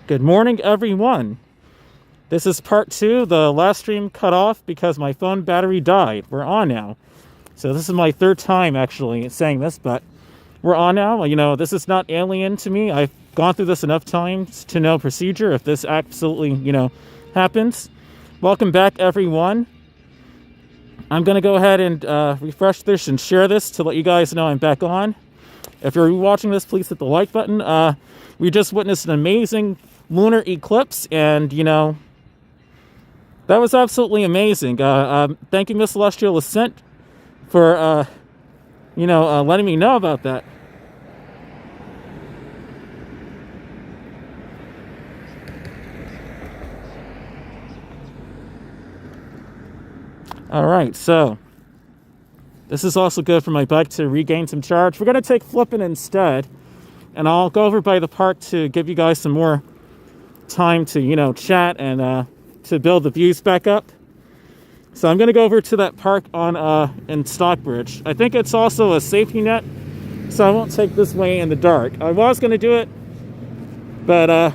Good morning, everyone. This is part 2. The last stream cut off because my phone battery died. We're on now. So this is my third time actually saying this, but we're on now. You know, this is not alien to me. I've gone through this enough times to know procedure if this absolutely, happens. Welcome back, everyone. I'm going to go ahead and refresh this and share this to let you guys know I'm back on. If you're watching this, please hit the like button. We just witnessed an amazing lunar eclipse, and, that was absolutely amazing. Thank you, Miss Celestial Ascent, for, letting me know about that. All right, so this is also good for my bike to regain some charge. We're going to take flipping instead, and I'll go over by the park to give you guys some more time to, chat and to build the views back up. So I'm going to go over to that park on in Stockbridge. I think it's also a safety net, so I won't take this way in the dark. I was going to do it, but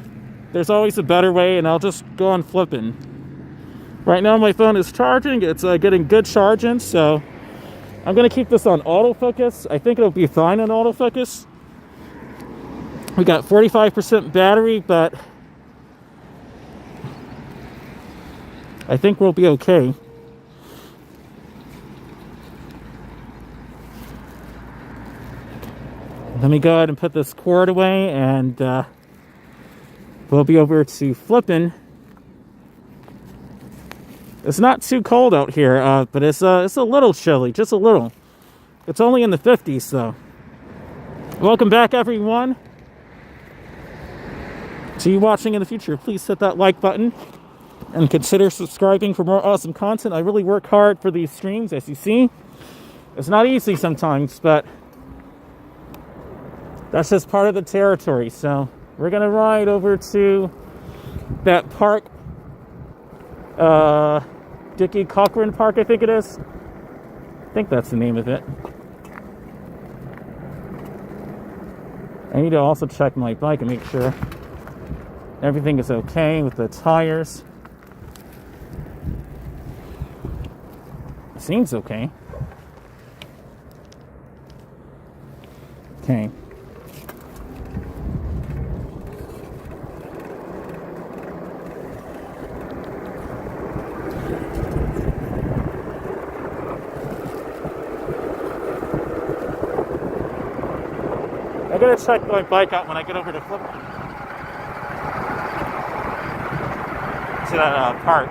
there's always a better way, and I'll just go on flipping. Right now my phone is charging. It's getting good charging, so I'm going to keep this on autofocus. I think it'll be fine on autofocus. We got 45% battery, but I think we'll be okay. Let me go ahead and put this cord away, and we'll be over to flipping. It's not too cold out here, but it's a little chilly, just a little. It's only in the 50s, though. Welcome back, everyone. To you watching in the future, please hit that like button and consider subscribing for more awesome content. I really work hard for these streams, as you see. It's not easy sometimes, but that's just part of the territory. So we're gonna ride over to that park, Dickie Cochran Park, I think it is. I think that's the name of it. I need to also check my bike and make sure everything is okay with the tires. Seems okay. Okay. I'm gonna check my bike out when I get over to flip to that park.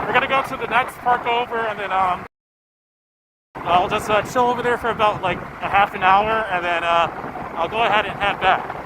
We're gonna go to the next park over, and then I'll just chill over there for about like a half an hour, and then I'll go ahead and head back.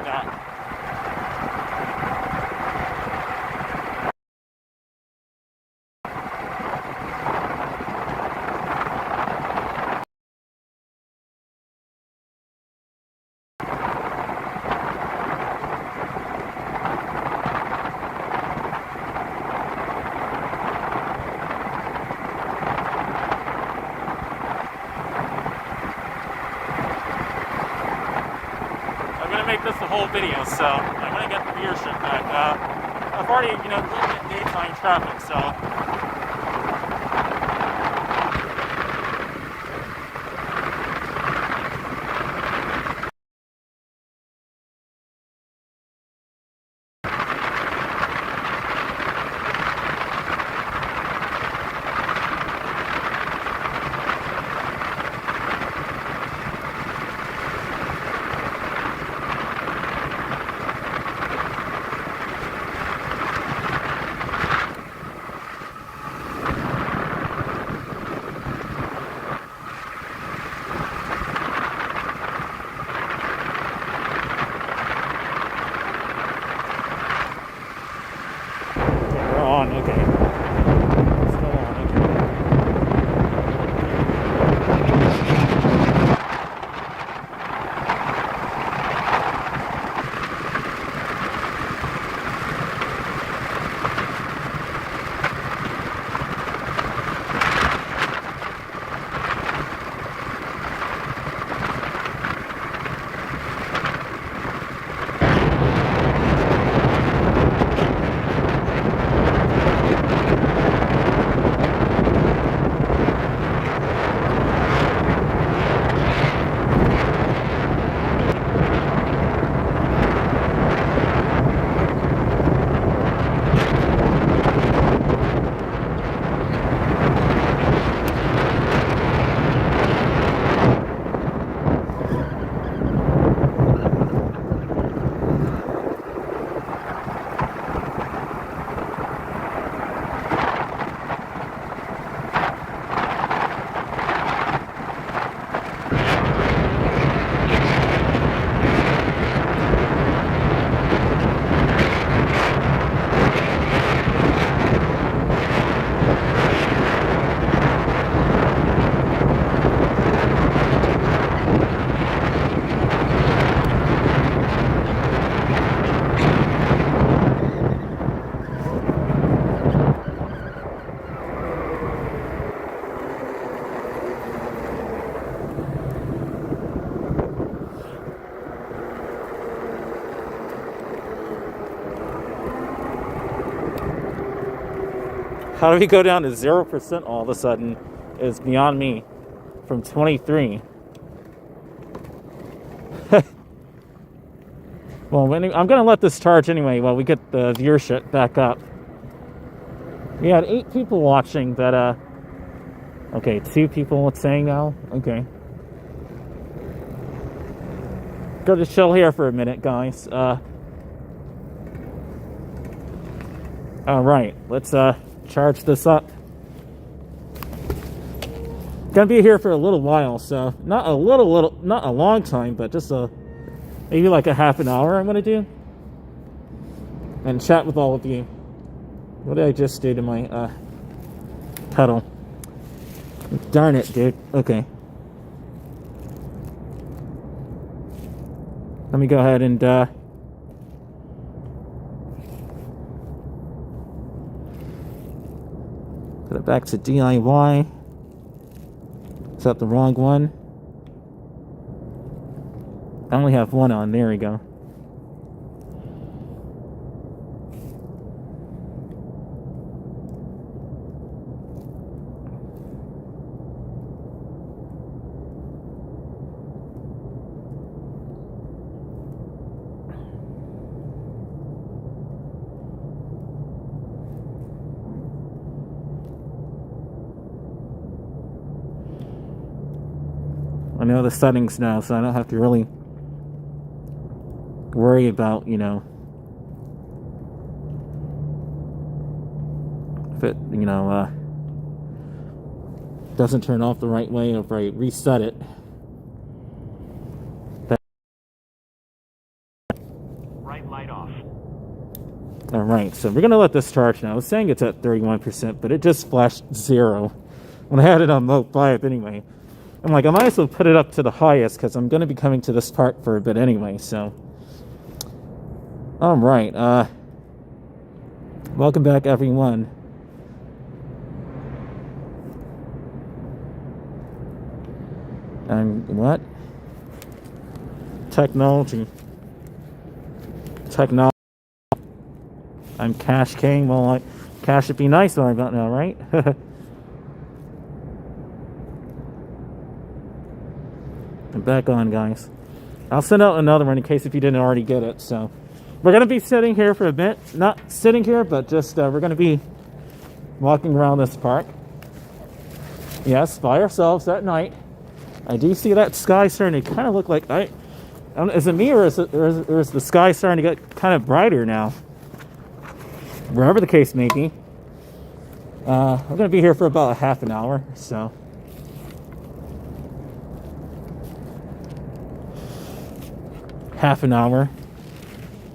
Make this the whole video, so I'm gonna get the viewership back. I've already, looking at daytime traffic, so How do we go down to 0% all of a sudden is beyond me from 23. Well, I'm going to let this charge anyway while we get the viewership back up. We had 8 people watching, but, okay, 2 people saying now. Okay. Go to chill here for a minute, guys. Alright, let's, charge this up. Gonna be here for a little while, so not a long time, but just maybe like a half an hour I'm gonna do. And chat with all of you. What did I just do to my, pedal? Darn it, dude. Okay. Let me go ahead and, put it back to DIY. Is that the wrong one? I only have one on. There we go. I know the settings now, so I don't have to really worry about, you know, if it, you know, doesn't turn off the right way, or if I reset it. Right light off. Alright, so we're going to let this charge now. I was saying it's at 31%, but it just flashed 0 when I had it on mode 5 anyway. I'm like, I might as well put it up to the highest because I'm going to be coming to this part for a bit anyway, so. Alright, welcome back, everyone. What? Technology. I'm Cash King. Well, Cash would be nice right about now, right? I'm back on, guys. I'll send out another one in case if you didn't already get it. So we're going to be sitting here for a bit. Not sitting here, but just we're going to be walking around this park. Yes, by ourselves at night. I do see that sky starting to kind of look like... is it me, or is the sky starting to get kind of brighter now? Wherever the case may be. I'm going to be here for about a half an hour, so... half an hour.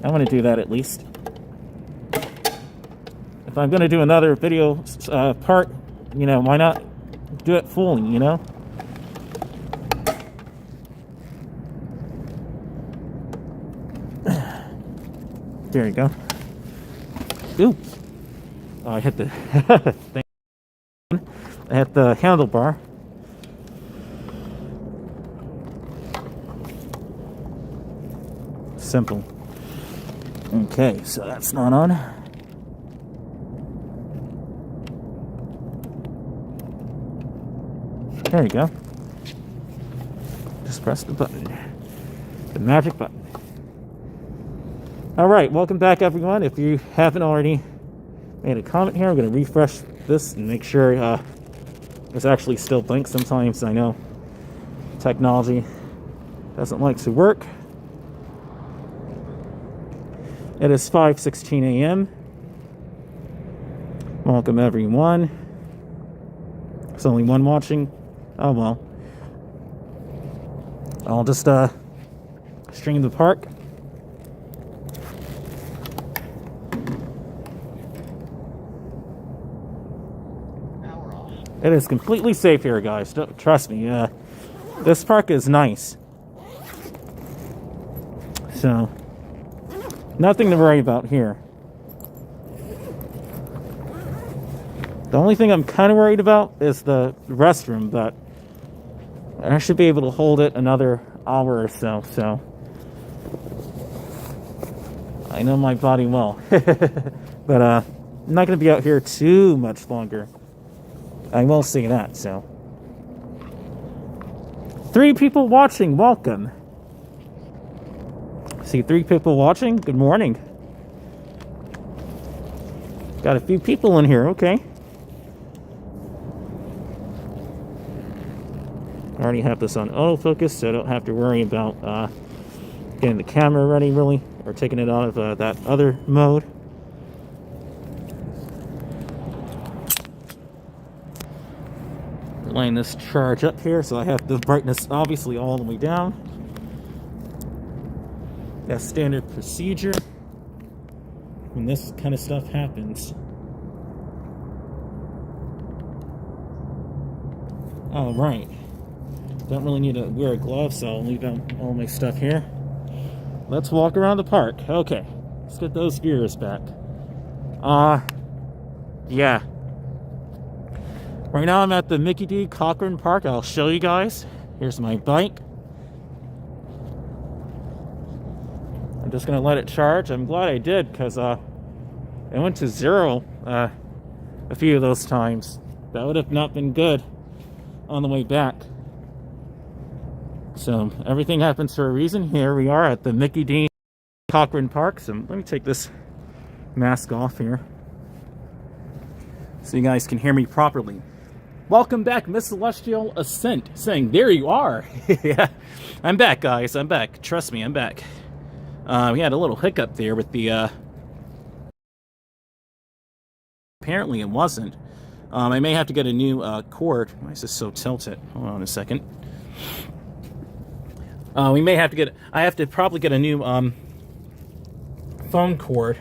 I want to do that at least. If I'm going to do another video part, you know, why not do it fully, you know? There you go. Ooh. Oh, I hit the thing. I hit the handlebar. Simple. Okay, so that's not on. There you go. Just press the button. The magic button. Alright, welcome back, everyone. If you haven't already made a comment here, I'm going to refresh this and make sure it's actually still blinks. Sometimes I know technology doesn't like to work. It is 5:16 a.m. Welcome, everyone. There's only one watching. Oh, well. I'll just stream the park. Power off. It is completely safe here, guys. Trust me. This park is nice. So... nothing to worry about here. The only thing I'm kind of worried about is the restroom, but I should be able to hold it another hour or so, so I know my body well. But I'm not going to be out here too much longer. I will say that, so. 3 people watching, welcome. See 3 people watching, good morning. Got a few people in here, okay. I already have this on autofocus, so I don't have to worry about getting the camera ready, really, or taking it out of that other mode. Laying this charge up here, so I have the brightness obviously all the way down. That's standard procedure when this kind of stuff happens. All right. Don't really need to wear a glove, so I'll leave out all my stuff here. Let's walk around the park. Okay, let's get those viewers back. Yeah. Right now I'm at the Mickey D. Cochran Park. I'll show you guys. Here's my bike. I'm just gonna let it charge. I'm glad I did, because it went to 0 a few of those times. That would have not been good on the way back. So everything happens for a reason. Here we are at the Mickey D. Cochran Park. So let me take this mask off here so you guys can hear me properly. Welcome back, Miss Celestial Ascent, saying, there you are. Yeah, I'm back, guys. I'm back. Trust me, I'm back. We had a little hiccup there with the... Apparently it wasn't. I may have to get a new cord. Why is this so tilted? Hold on a second. We may have to get... I have to probably get a new phone cord.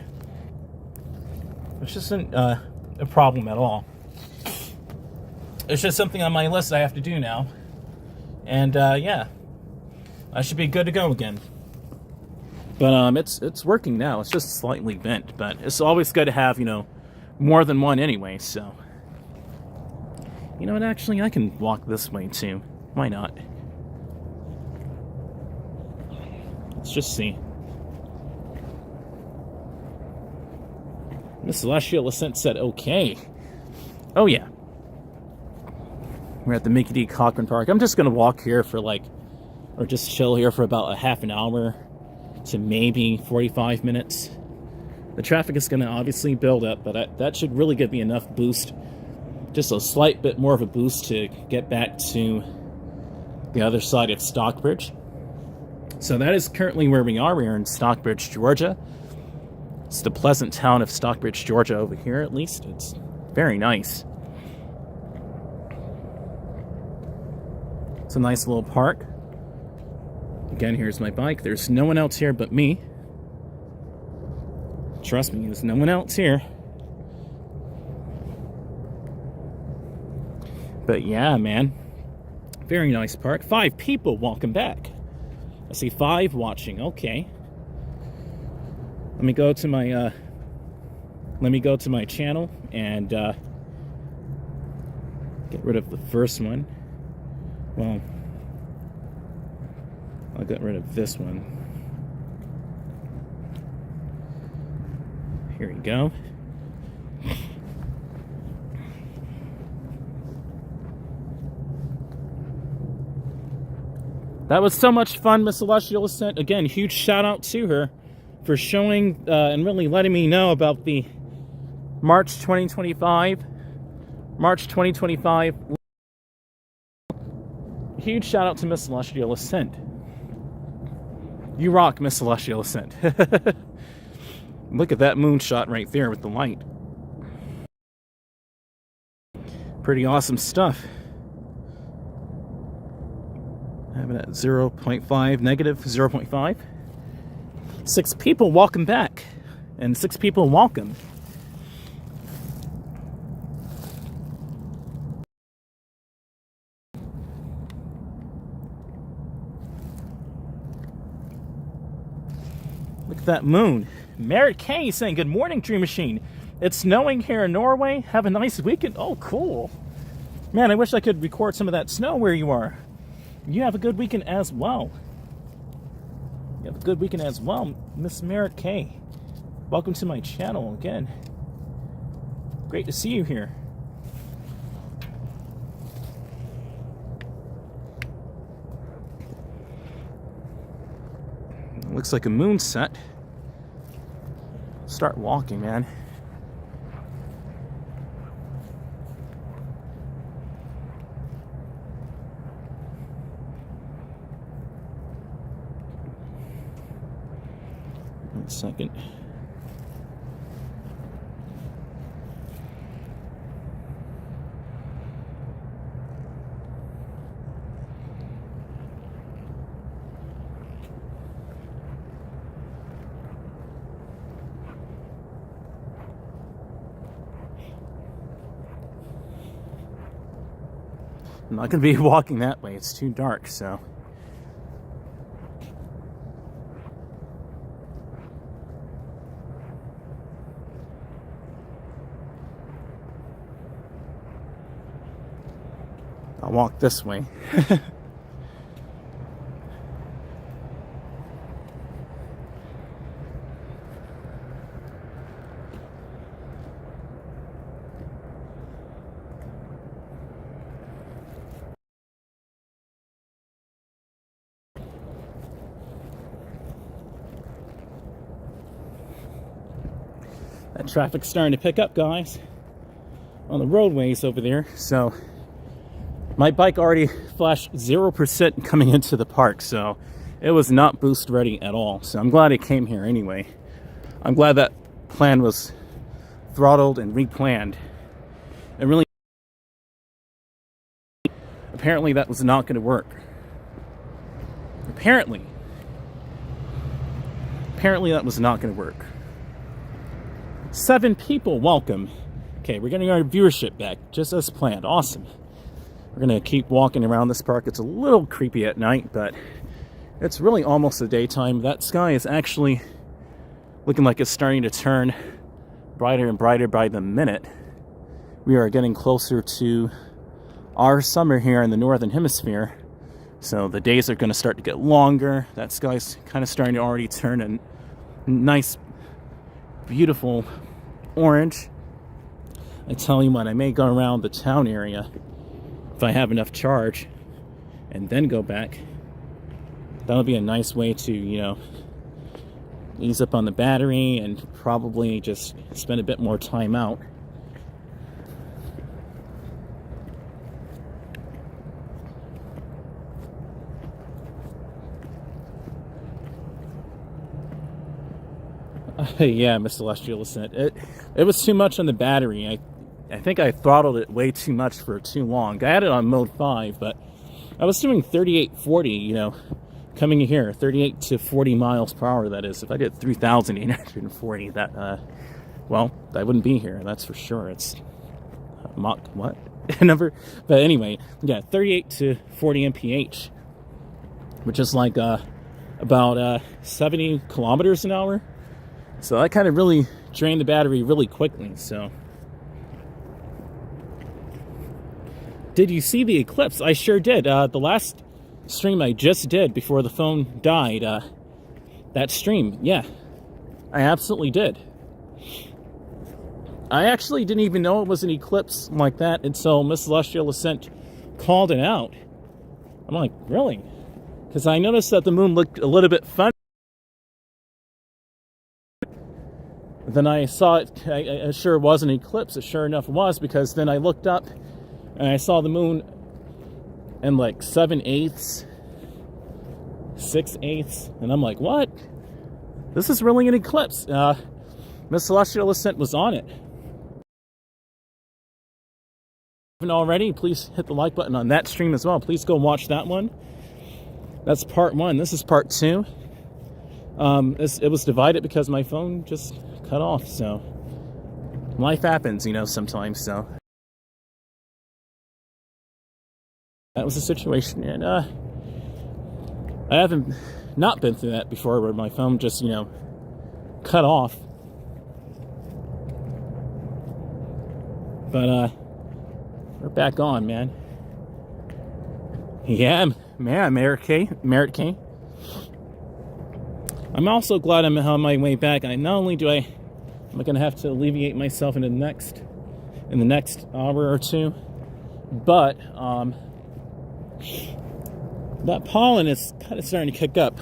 Which isn't a problem at all. It's just something on my list I have to do now. And, yeah. I should be good to go again. But, it's working now. It's just slightly bent. But it's always good to have, you know, more than one anyway, so. You know what, actually, I can walk this way, too. Why not? Let's just see. Miss Celestial Ascent said, okay. Oh, yeah. We're at the Mickey D. Cochran Park. I'm just going to walk here for or just chill here for about a half an hour to maybe 45 minutes. The traffic is going to obviously build up, but that should really give me enough boost. Just a slight bit more of a boost to get back to the other side of Stockbridge. So that is currently where we are. We're in Stockbridge, Georgia. It's the pleasant town of Stockbridge, Georgia over here, at least. It's very nice. It's a nice little park. Again, here's my bike. There's no one else here but me. Trust me, there's no one else here. But yeah, man. Very nice park. 5 people, welcome back. I see 5 watching, okay. Let me go to my channel and get rid of the first one. Well, I'll get rid of this one. Here we go. That was so much fun, Miss Celestial Ascent. Again, huge shout out to her for showing and really letting me know about the March 2025. Huge shout out to Miss Celestial Ascent. You rock, Miss Celestial Ascent. Look at that moonshot right there with the light. Pretty awesome stuff. I have it at 0.5, negative 0.5. 6 people, welcome back. And 6 people, welcome. Look at that moon. Merritt K saying, good morning, DreamMachine. It's snowing here in Norway. Have a nice weekend. Oh, cool. Man, I wish I could record some of that snow where you are. You have a good weekend as well. You have a good weekend as well, Miss Merritt K. Welcome to my channel again. Great to see you here. Looks like a moon set. Start walking, man. One second. I'm not going to be walking that way. It's too dark, so. I'll walk this way. That traffic's starting to pick up, guys, on the roadways over there. So my bike already flashed 0% coming into the park, so it was not boost ready at all. So I'm glad it came here anyway. I'm glad that plan was throttled and replanned. And really, apparently that was not going to work. Apparently that was not going to work. 7 people, welcome. Okay, we're getting our viewership back, just as planned. Awesome. We're gonna keep walking around this park. It's a little creepy at night, but it's really almost the daytime. That sky is actually looking like it's starting to turn brighter and brighter by the minute. We are getting closer to our summer here in the northern hemisphere, so the days are gonna start to get longer. That sky's kind of starting to already turn a nice, beautiful orange. I tell you what, I may go around the town area if I have enough charge and then go back. That'll be a nice way to, you know, ease up on the battery and probably just spend a bit more time out. Yeah, Miss Celestial Ascent. It was too much on the battery. I think I throttled it way too much for too long. I had it on mode 5, but I was doing 38-40, you know, coming here, 38 to 40 miles per hour, that is. If I did 3,840, that, well, I wouldn't be here, that's for sure. It's Mach, what? Number? But anyway, yeah, 38 to 40 mph, which is like about 70 kilometers an hour. So that kind of really drained the battery really quickly, so. Did you see the eclipse? I sure did. The last stream I just did before the phone died, that stream, yeah, I absolutely did. I actually didn't even know it was an eclipse like that until Miss Celestial Ascent called it out. I'm like, really? Because I noticed that the moon looked a little bit funny. Then I saw it, it sure was an eclipse. It sure enough was, because then I looked up and I saw the moon in like 7/8, 6/8, and I'm like, what? This is really an eclipse. Miss Celestial Ascent was on it. If you haven't already, please hit the like button on that stream as well. Please go watch that one. That's part 1. This is part 2. It was divided because my phone just cut off, so life happens, you know, sometimes, so that was the situation. And I haven't not been through that before, where my phone just, you know, cut off. But we're back on, man. Yeah, man, Merit K. I'm also glad I'm on my way back. Not only am I going to have to alleviate myself in the next in the next hour or two. But that pollen is kind of starting to kick up.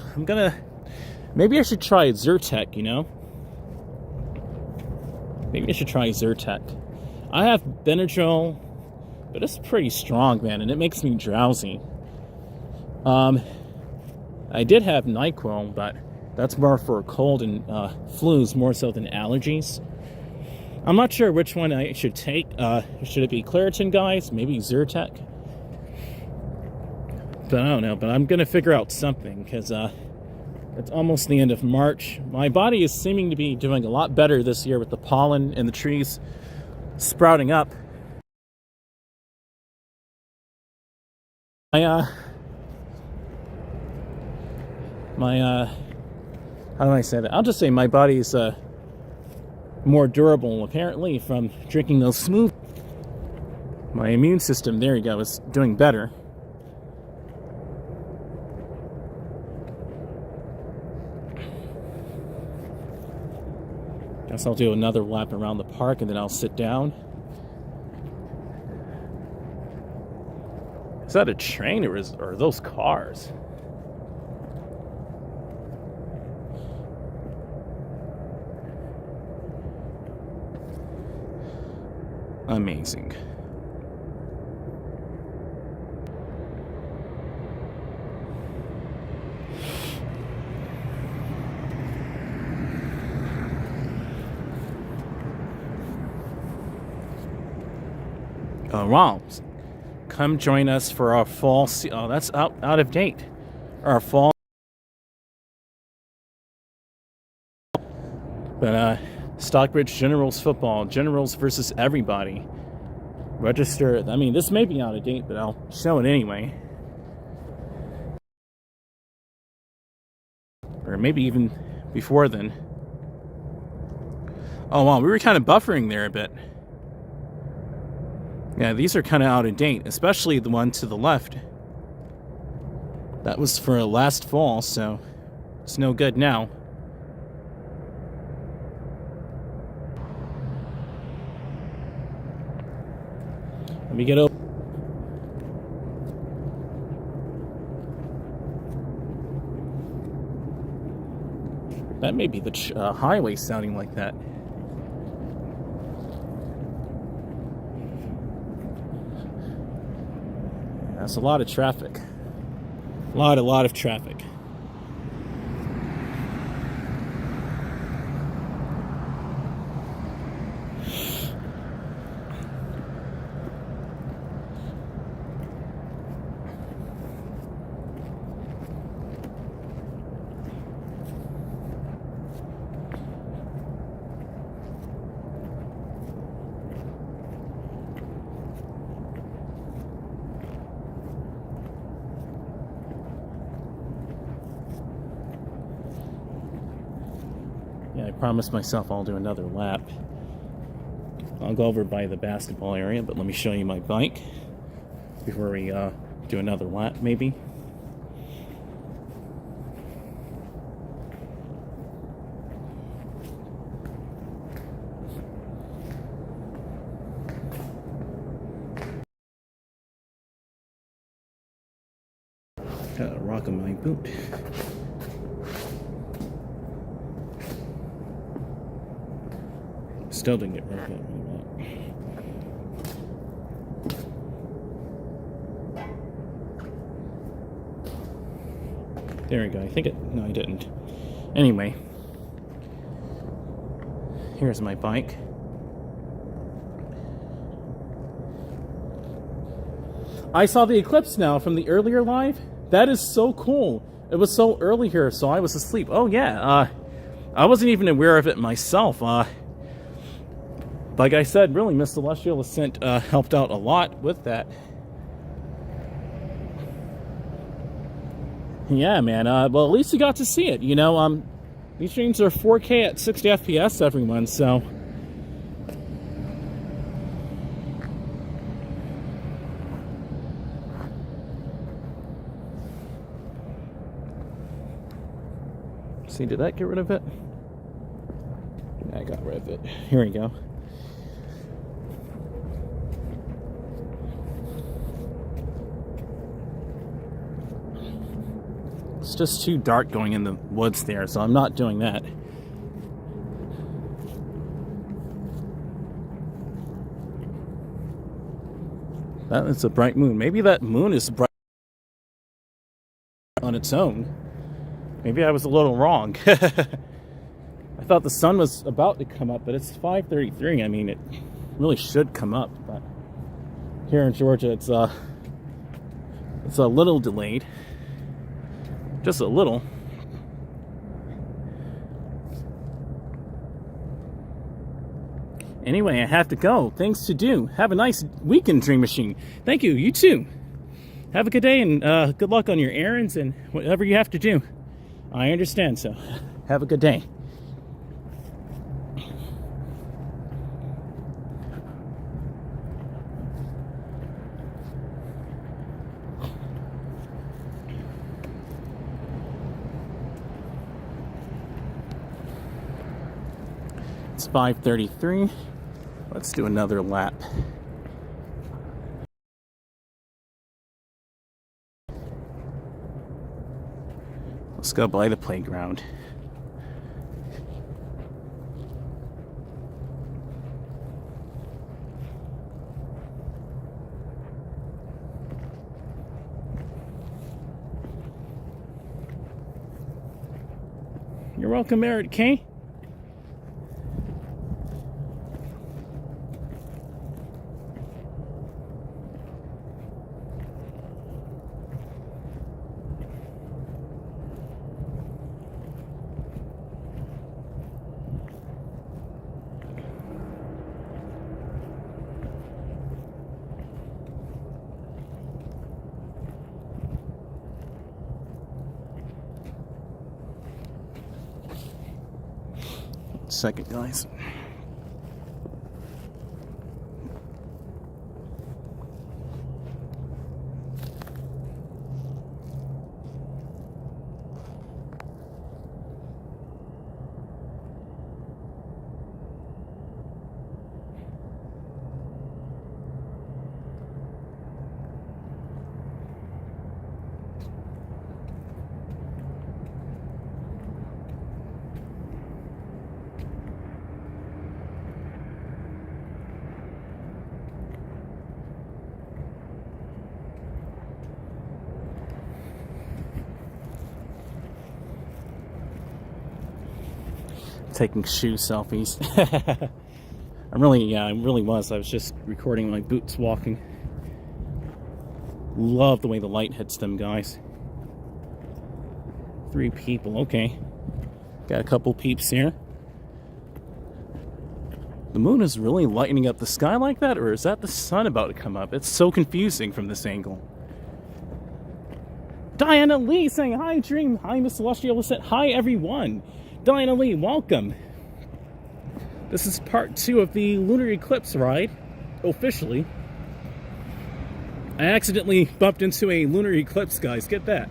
Maybe I should try Zyrtec, you know? Maybe I should try Zyrtec. I have Benadryl, but it's pretty strong, man, and it makes me drowsy. I did have NyQuil, but that's more for cold and flus more so than allergies. I'm not sure which one I should take. Should it be Claritin, guys? Maybe Zyrtec? But I don't know. But I'm going to figure out something because it's almost the end of March. My body is seeming to be doing a lot better this year with the pollen and the trees sprouting up. How do I say that? I'll just say my body's more durable, apparently, from drinking those smooth. My immune system, there you go, is doing better. Guess I'll do another lap around the park and then I'll sit down. Is that a train or are those cars? Amazing. Wow. Come join us for our fall. Oh, that's out of date. Our fall. But Stockbridge Generals football. Generals versus everybody. Register. I mean, this may be out of date, but I'll show it anyway. Or maybe even before then. Oh, wow. We were kind of buffering there a bit. Yeah, these are kind of out of date, especially the one to the left. That was for last fall, so it's no good now. Let me get over. That may be the highway sounding like that. That's a lot of traffic. A lot of traffic. Yeah, I promised myself I'll do another lap. I'll go over by the basketball area, but let me show you my bike before we do another lap, maybe. Got a rock in my boot. Still didn't get rid of it. There we go. I think it. No, I didn't. Anyway, here's my bike. I saw the eclipse now from the earlier live. That is so cool. It was so early here, so I was asleep. Oh yeah. I wasn't even aware of it myself. Like I said, really, Miss Celestial Ascent helped out a lot with that. Yeah, man. Well, at least you got to see it. You know, these streams are 4K at 60 FPS, everyone. So, see, did that get rid of it? I got rid of it. Here we go. just too dark going in the woods there, so I'm not doing that. That is a bright moon. Maybe that moon is bright on its own. Maybe I was a little wrong. I thought the sun was about to come up, but it's 5:33. I mean, it really should come up, but here in Georgia, it's a little delayed. Just a little. Anyway, I have to go. Things to do. Have a nice weekend, Dream Machine. Thank you. You too. Have a good day, and good luck on your errands and whatever you have to do. I understand, so have a good day. It's 5:33. Let's do another lap. Let's go by the playground. You're welcome, Merritt K. Second, guys. Taking shoe selfies. I really was. I was just recording my boots walking. Love the way the light hits them, guys. 3 people, okay. Got a couple peeps here. The moon is really lighting up the sky like that, or is that the sun about to come up? It's so confusing from this angle. Diana Lee saying hi, Dream. Hi, Miss Celestial. Hi, everyone. Diana Lee, welcome. This is part 2 of the Lunar Eclipse ride, officially. I accidentally bumped into a lunar eclipse, guys. Get that.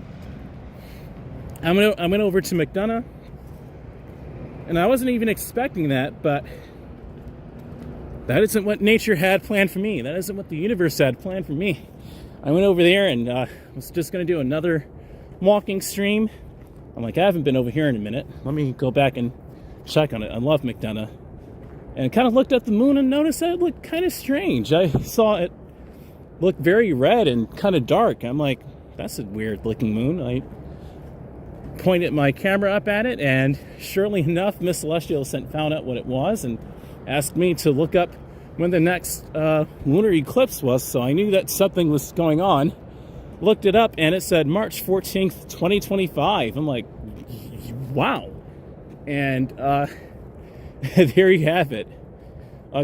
I went over to McDonough, and I wasn't even expecting that, but that isn't what nature had planned for me. That isn't what the universe had planned for me. I went over there and was just going to do another walking stream. I'm like, I haven't been over here in a minute. Let me go back and check on it. I love McDonough. And kind of looked at the moon and noticed that it looked kind of strange. I saw it look very red and kind of dark. I'm like, that's a weird looking moon. I pointed my camera up at it, and surely enough, Miss Celestial found out what it was and asked me to look up when the next lunar eclipse was, so I knew that something was going on. Looked it up, and it said March 14th, 2025. I'm like, wow. And there you have it.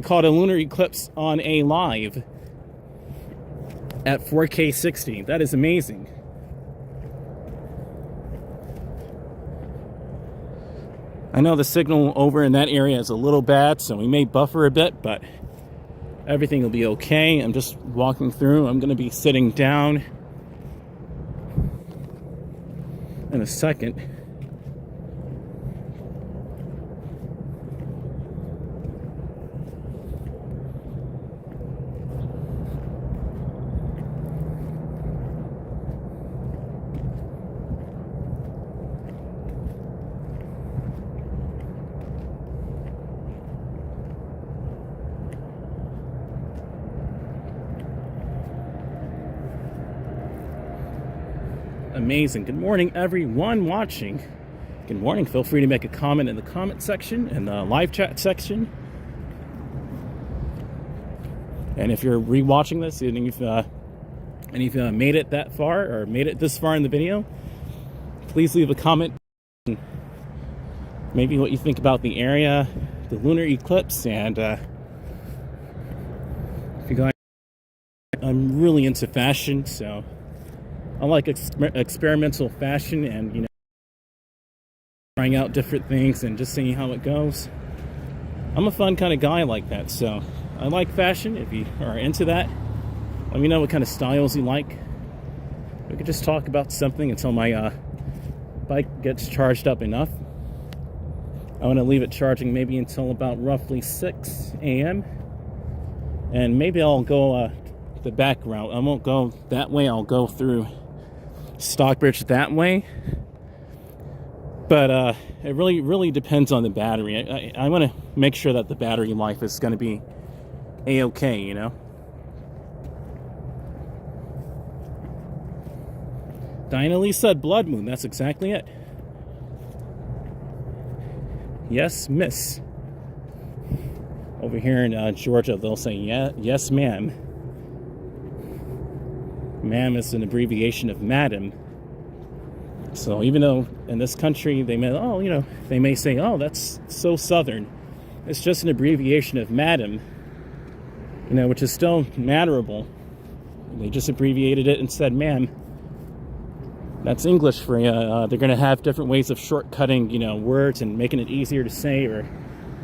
Called a lunar eclipse on a live at 4K 60. That is amazing. I know the signal over in that area is a little bad, so we may buffer a bit, but everything will be okay. I'm just walking through. I'm going to be sitting down in a second. amazing. Good morning, everyone watching. Good morning. Feel free to make a comment in the comment section and the live chat section. And if you're rewatching this and you've made it that far or made it this far in the video, please leave a comment. Maybe what you think about the area, the lunar eclipse, and if you guys, I'm really into fashion, so I like experimental fashion and trying out different things and just seeing how it goes. I'm a fun kind of guy like that, so I like fashion. If you are into that, let me know what kind of styles you like. We could just talk about something until my bike gets charged up enough. I want to leave it charging maybe until about roughly 6 a.m. And maybe I'll go the back route. I won't go that way. I'll go through Stockbridge that way. But it really depends on the battery. I want to make sure that the battery life is going to be a-okay, Diana Lee said blood moon. That's exactly it. Yes, miss. Over here in Georgia, they'll say, yeah, yes, ma'am. Ma'am is an abbreviation of madam. So even though in this country they may say, oh, that's so southern. It's just an abbreviation of madam, which is still matterable. They just abbreviated it and said, ma'am. That's English for you. They're going to have different ways of shortcutting, words and making it easier to say or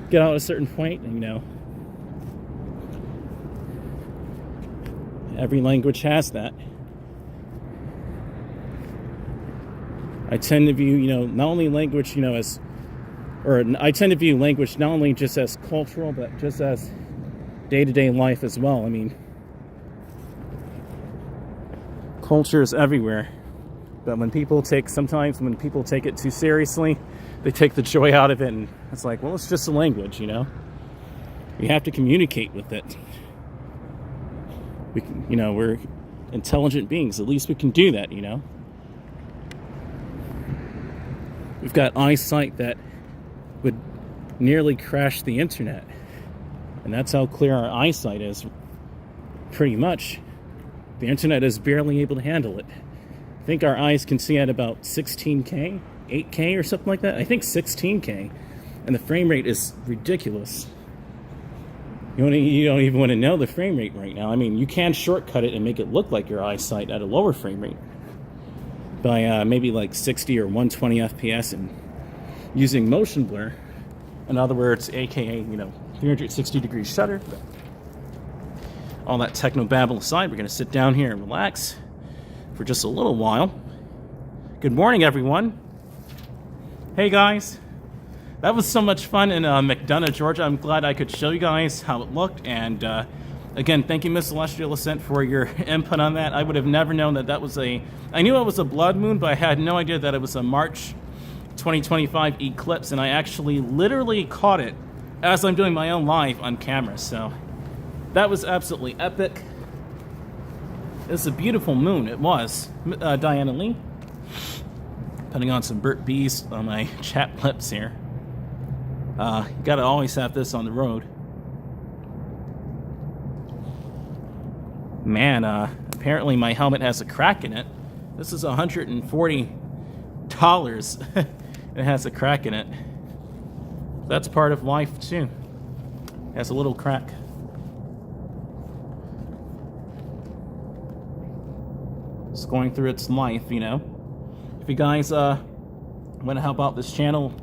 get out at a certain point. Every language has that. I tend to view, not only language, I tend to view language not only just as cultural, but just as day-to-day life as well. Culture is everywhere. But sometimes when people take it too seriously, they take the joy out of it, and it's like, well, it's just a language, You have to communicate with it. We're intelligent beings. At least we can do that, We've got eyesight that would nearly crash the internet. And that's how clear our eyesight is, pretty much. The internet is barely able to handle it. I think our eyes can see at about 16K, 8K or something like that. I think 16K. And the frame rate is ridiculous. You don't even want to know the frame rate right now. You can shortcut it and make it look like your eyesight at a lower frame rate. By maybe like 60 or 120 FPS and using motion blur. In other words, aka, 360 degree shutter. All that techno babble aside, we're going to sit down here and relax for just a little while. Good morning, everyone. Hey, guys. That was so much fun in McDonough, Georgia. I'm glad I could show you guys how it looked. And again, thank you, Miss Celestial Ascent, for your input on that. I would have never known that was I knew it was a blood moon, but I had no idea that it was a March 2025 eclipse. And I actually literally caught it as I'm doing my own live on camera. So that was absolutely epic. It's a beautiful moon. It was. Diana Lee. Putting on some Burt Bees on my chat lips here. You gotta always have this on the road. Man, apparently my helmet has a crack in it. This is $140. It has a crack in it. That's part of life too. It has a little crack. It's going through its life, If you guys want to help out this channel,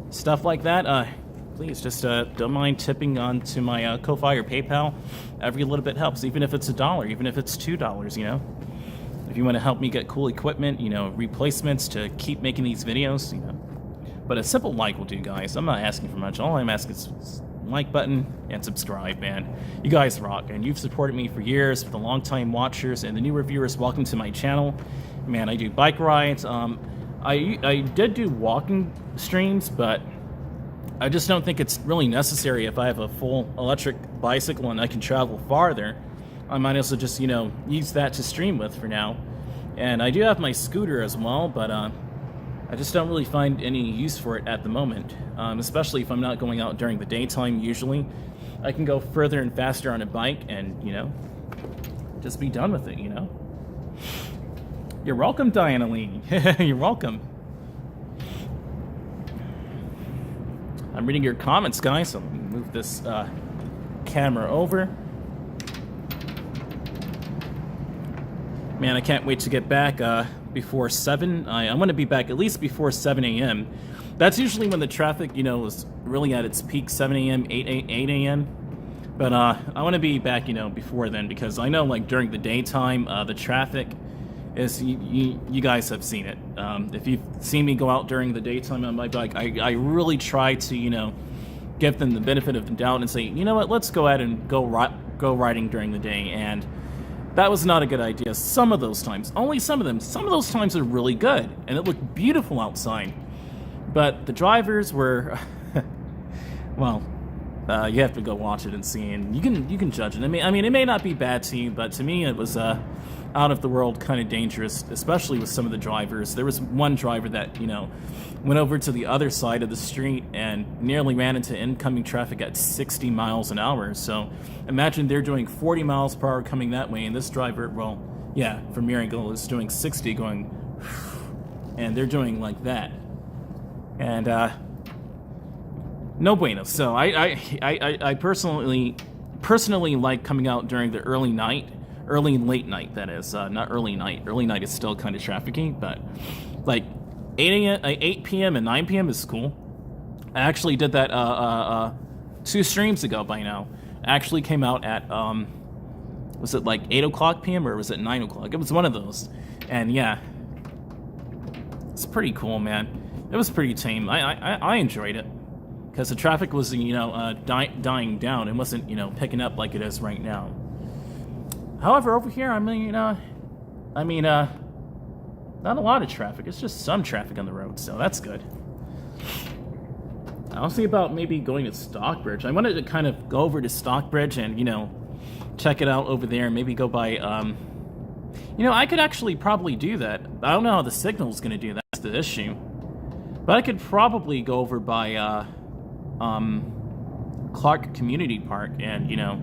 stuff like that, please just don't mind tipping onto my Ko-Fi or PayPal. Every little bit helps, even if it's $1, even if it's $2, If you want to help me get cool equipment, replacements to keep making these videos, But a simple like will do, guys. I'm not asking for much. All I'm asking is like button and subscribe, man. You guys rock, and you've supported me for years. For the long-time watchers and the newer viewers, welcome to my channel. Man, I do bike rides. I did do walking streams, but I just don't think it's really necessary. If I have a full electric bicycle and I can travel farther, I might also just, use that to stream with for now. And I do have my scooter as well, but I just don't really find any use for it at the moment, especially if I'm not going out during the daytime. Usually I can go further and faster on a bike and, you know, just be done with it, you know? You're welcome, Diana Lee. You're welcome. I'm reading your comments, guys, so let me move this camera over. Man, I can't wait to get back before 7. I want to be back at least before 7 a.m. That's usually when the traffic, you know, is really at its peak, 7 a.m., 8 a.m. But I want to be back, you know, before then, because I know, like, during the daytime, the traffic is, you guys have seen it. If you've seen me go out during the daytime on my bike, I really try to, you know, give them the benefit of the doubt and say, you know what, let's go ahead and go riding during the day. And that was not a good idea. Some of those times, only some of them. Some of those times are really good, and it looked beautiful outside. But the drivers were, well, you have to go watch it and see, and you can judge it. I mean, it may not be bad to you, but to me, it was out of the world, kind of dangerous, especially with some of the drivers. There was one driver that, you know, went over to the other side of the street and nearly ran into incoming traffic at 60 miles an hour. So imagine they're doing 40 miles per hour coming that way, and this driver, well, yeah, from your angle, is doing 60 going, and they're doing like that. And no bueno. So I personally like coming out during the early and late night, that is. Not early night. Early night is still kind of trafficy, but like 8 p.m. and 9 p.m. is cool. I actually did that 2 streams ago by now. I actually came out at, was it like 8 o'clock p.m. or was it 9 o'clock? It was one of those. And yeah, it's pretty cool, man. It was pretty tame. I enjoyed it. Because the traffic was, you know, dying down. It wasn't, you know, picking up like it is right now. However, over here, not a lot of traffic. It's just some traffic on the road, so that's good. I was thinking about maybe going to Stockbridge. I wanted to kind of go over to Stockbridge and, you know, check it out over there. Maybe go by, you know, I could actually probably do that. I don't know how the signal's going to do that. That's the issue. But I could probably go over by, Clark Community Park and, you know,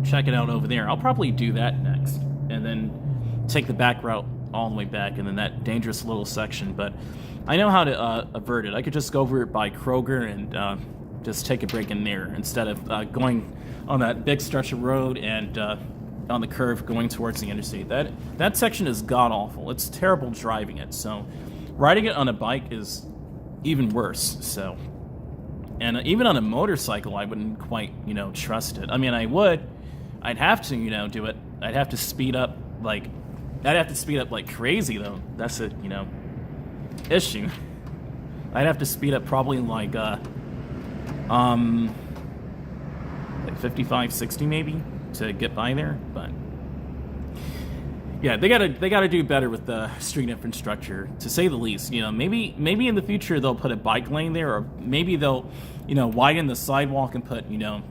check it out over there. I'll probably do that next, and then take the back route all the way back, and then that dangerous little section. But I know how to avert it. I could just go over it by Kroger and just take a break in there instead of going on that big stretch of road and on the curve going towards the interstate. That section is god-awful. It's terrible driving it, so riding it on a bike is even worse, so... And even on a motorcycle, I wouldn't quite, you know, trust it. I mean, I would. I'd have to, you know, do it. I'd have to speed up like crazy, though. That's a, you know, issue. I'd have to speed up probably like 55, 60 maybe to get by there. But yeah, they gotta do better with the street infrastructure, to say the least. You know, maybe in the future they'll put a bike lane there, or maybe they'll, you know, widen the sidewalk and put, you know,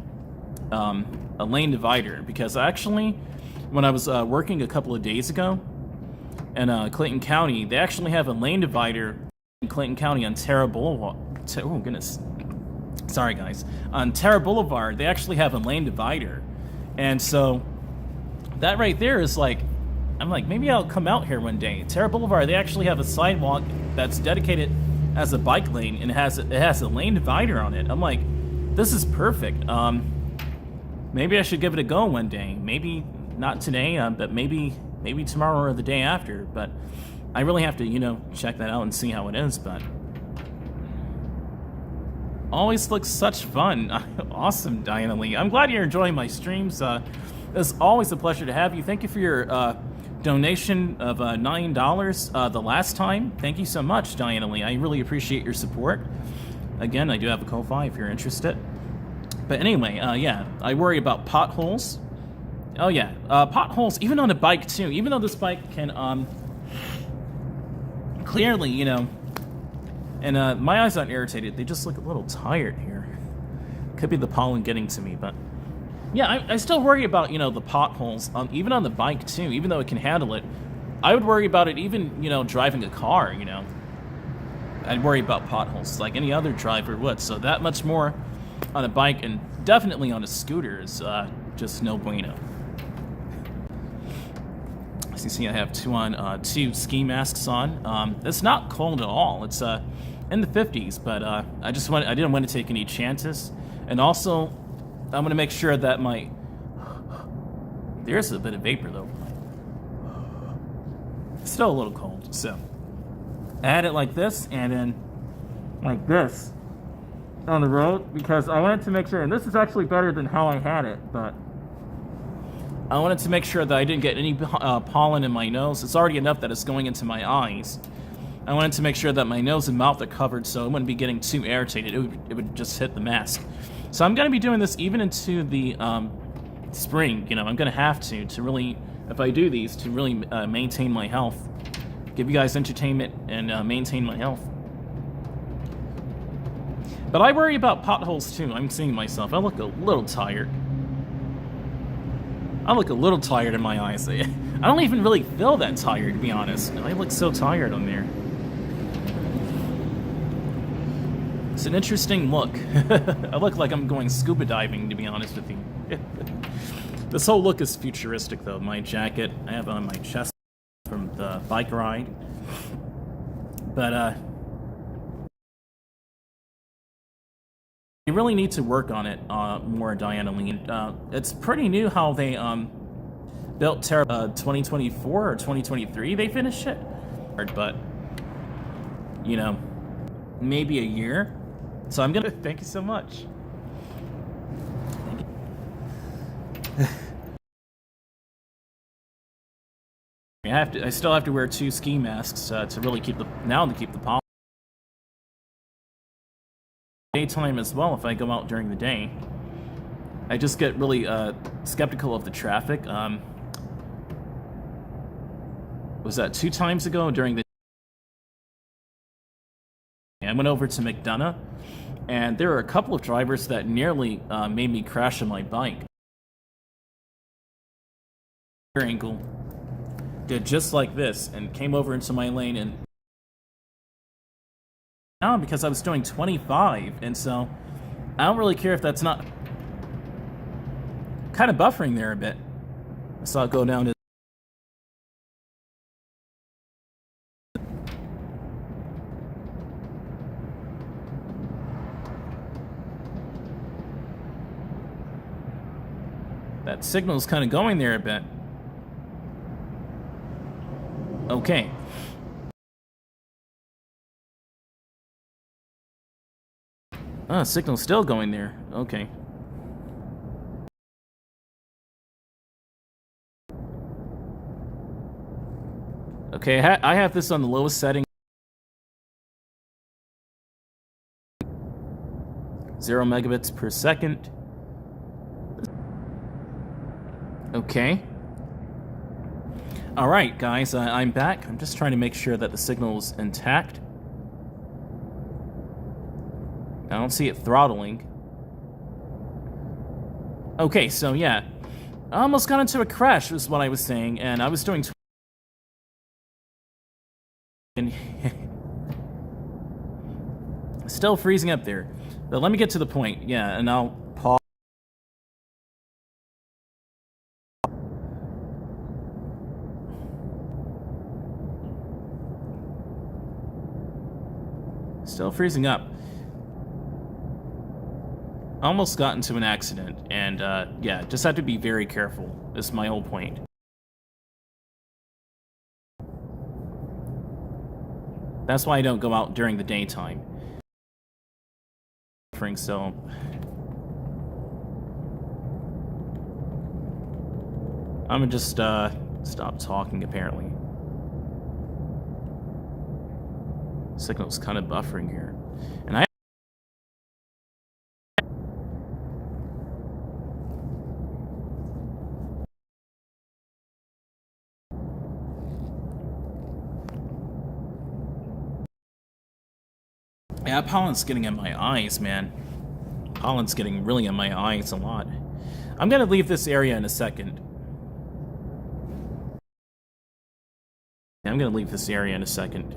a lane divider. Because actually, when I was working a couple of days ago in Clayton County, they actually have a lane divider in Clayton County on Terra Boulevard. Oh goodness, sorry guys, on Terra Boulevard they actually have a lane divider, and so that right there is like, I'm like, maybe I'll come out here one day. Terra Boulevard, they actually have a sidewalk that's dedicated as a bike lane, and it has a lane divider on it. I'm like, this is perfect. Maybe I should give it a go one day. Maybe not today, but maybe tomorrow or the day after. But I really have to, you know, check that out and see how it is. But always looks such fun. Awesome, Diana Lee. I'm glad you're enjoying my streams. It's always a pleasure to have you. Thank you for your donation of $9 the last time. Thank you so much, Diana Lee. I really appreciate your support. Again, I do have a Ko-Fi if you're interested. But anyway, yeah, I worry about potholes. Oh yeah, potholes, even on a bike too. Even though this bike can clearly, you know, and my eyes aren't irritated, they just look a little tired here. Could be the pollen getting to me, but yeah, I still worry about, you know, the potholes, even on the bike too, even though it can handle it. I would worry about it even, you know, driving a car, you know. I'd worry about potholes like any other driver would. So that much more on a bike and definitely on a scooter is just no bueno. As you see, I have two ski masks on. It's not cold at all. It's in the 50s, but I didn't want to take any chances. And also, I'm gonna make sure that there's a bit of vapor though. It's still a little cold, so I had it like this and then like this on the road because I wanted to make sure, and this is actually better than how I had it, but I wanted to make sure that I didn't get any pollen in my nose. It's already enough that it's going into my eyes. I wanted to make sure that my nose and mouth are covered so it wouldn't be getting too irritated. It would just hit the mask. So I'm going to be doing this even into the spring. You know, I'm going to have to really, if I do these, to really maintain my health. Give you guys entertainment and maintain my health. But I worry about potholes too. I'm seeing myself. I look a little tired. I look a little tired in my eyes. I don't even really feel that tired, to be honest. I look so tired on there. It's an interesting look. I look like I'm going scuba diving, to be honest with you. This whole look is futuristic, though. My jacket, I have on my chest from the bike ride. But, you really need to work on it more, Diana Lean. It's pretty new how they built Terra 2024 or 2023. They finished it, but you know, maybe a year. So I'm gonna thank you so much. I still have to wear 2 ski masks to really keep the pollen. Daytime as well if I go out during the day. I just get really skeptical of the traffic. Was that 2 times ago during the I went over to McDonough and there were a couple of drivers that nearly made me crash on my bike. Angle did just like this and came over into my lane and because I was doing 25, and so I don't really care if that's not kind of buffering there a bit. I saw it go down to that signal's kind of going there a bit. Okay. Signal's still going there. Okay. Okay, I have this on the lowest setting. 0 megabits per second. Okay. Alright, guys, I'm back. I'm just trying to make sure that the signal is intact. I don't see it throttling. Okay, so yeah. I almost got into a crash, is what I was saying, and I was doing... Still freezing up there. But let me get to the point, yeah, and I'll pause. Still freezing up. Almost got into an accident, and yeah, just have to be very careful. Is my whole point. That's why I don't go out during the daytime. So I'm gonna just stop talking. Apparently, signal's kind of buffering here, and I. Yeah, pollen's getting in my eyes, man. Pollen's getting really in my eyes a lot. I'm gonna leave this area in a second. I'm gonna leave this area in a second.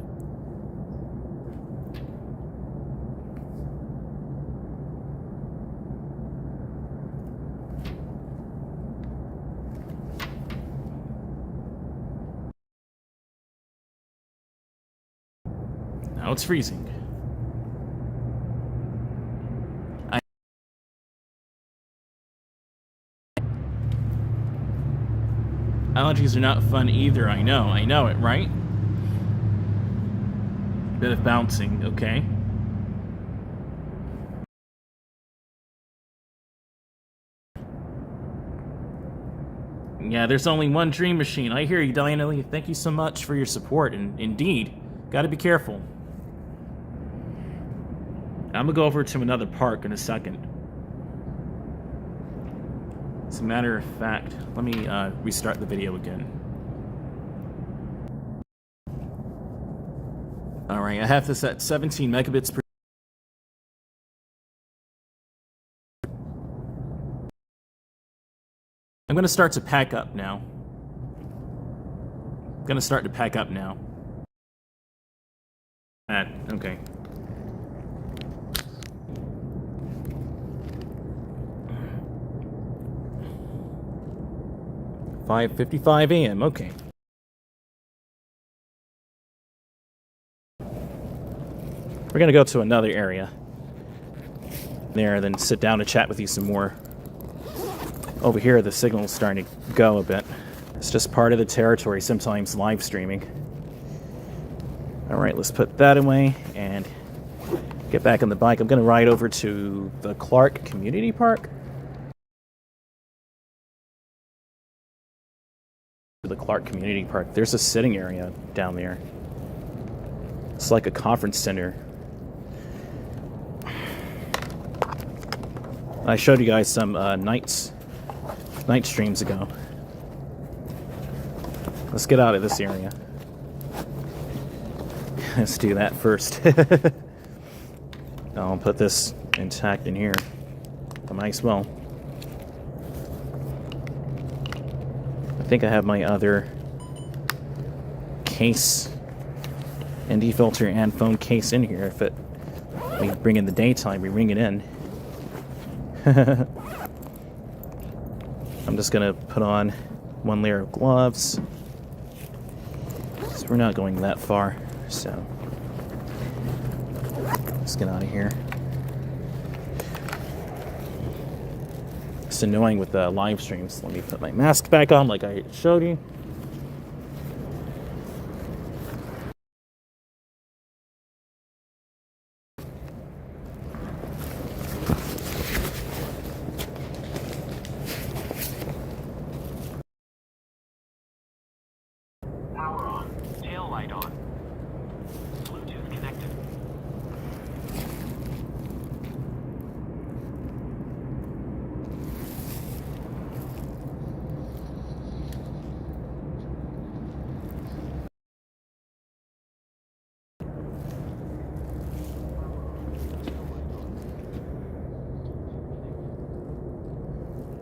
Now it's freezing. Allergies are not fun either, I know it, right? Bit of bouncing, okay. Yeah, there's only one Dream Machine. I hear you, Diana Lee. Thank you so much for your support, and indeed, gotta be careful. I'm gonna go over to another park in a second. As a matter of fact, let me restart the video again. Alright, I have this at 17 megabits per. I'm gonna start to pack up now. Okay. 5:55 a.m. Okay. We're gonna go to another area there, then sit down and chat with you some more. Over here, the signal's starting to go a bit. It's just part of the territory, sometimes live streaming. Alright, let's put that away and get back on the bike. I'm gonna ride over to the Clark Community Park. The Clark Community Park. There's a sitting area down there. It's like a conference center. I showed you guys some night streams ago. Let's get out of this area. Let's do that first. I'll put this intact in here. I might as well. I think I have my other case, ND filter and phone case in here. If we bring in the daytime, we ring it in. I'm just gonna put on one layer of gloves. So we're not going that far, so let's get out of here. It's annoying with the live streams. Let me put my mask back on like I showed you. Power on. Tail light on. Bluetooth connected.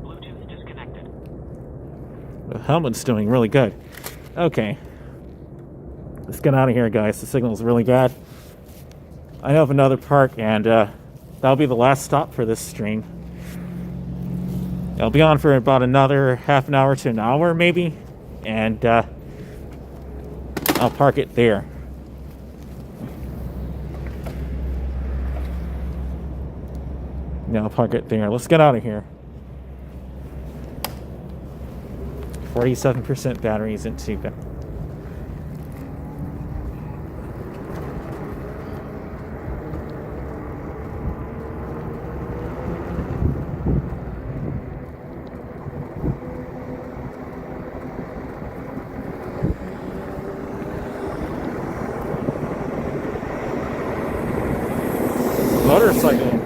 Bluetooth disconnected. The helmet's doing really good. Okay. Let's get out of here, guys. The signal's really bad. I know of another park, and that'll be the last stop for this stream. I'll be on for about another half an hour to an hour, maybe. And I'll park it there. Yeah, I'll park it there. Let's get out of here. 47% battery isn't too bad. Motorcycle.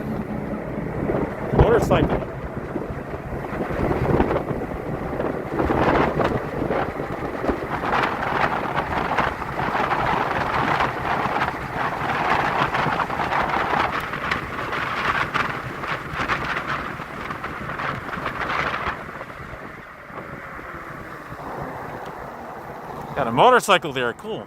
Got Got a motorcycle there, cool.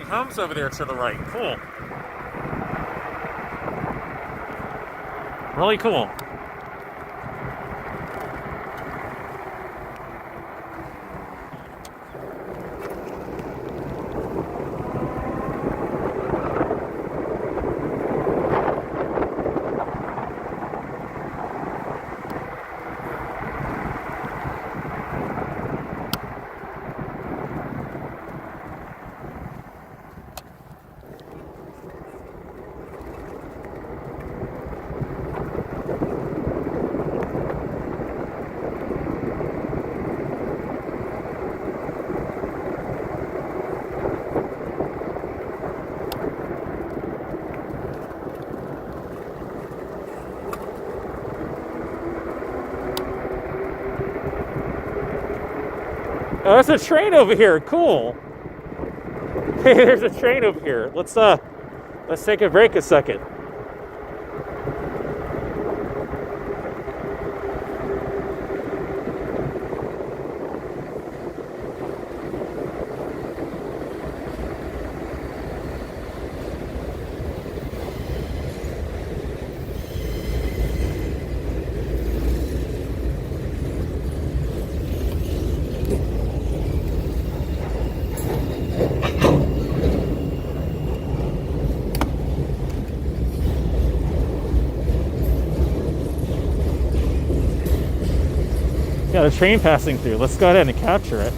Homes over there to the right. Cool. Really cool. Oh, there's a train over here. Cool. Hey, there's a train over here. Let's take a break a second. Got a train passing through. Let's go ahead and capture it.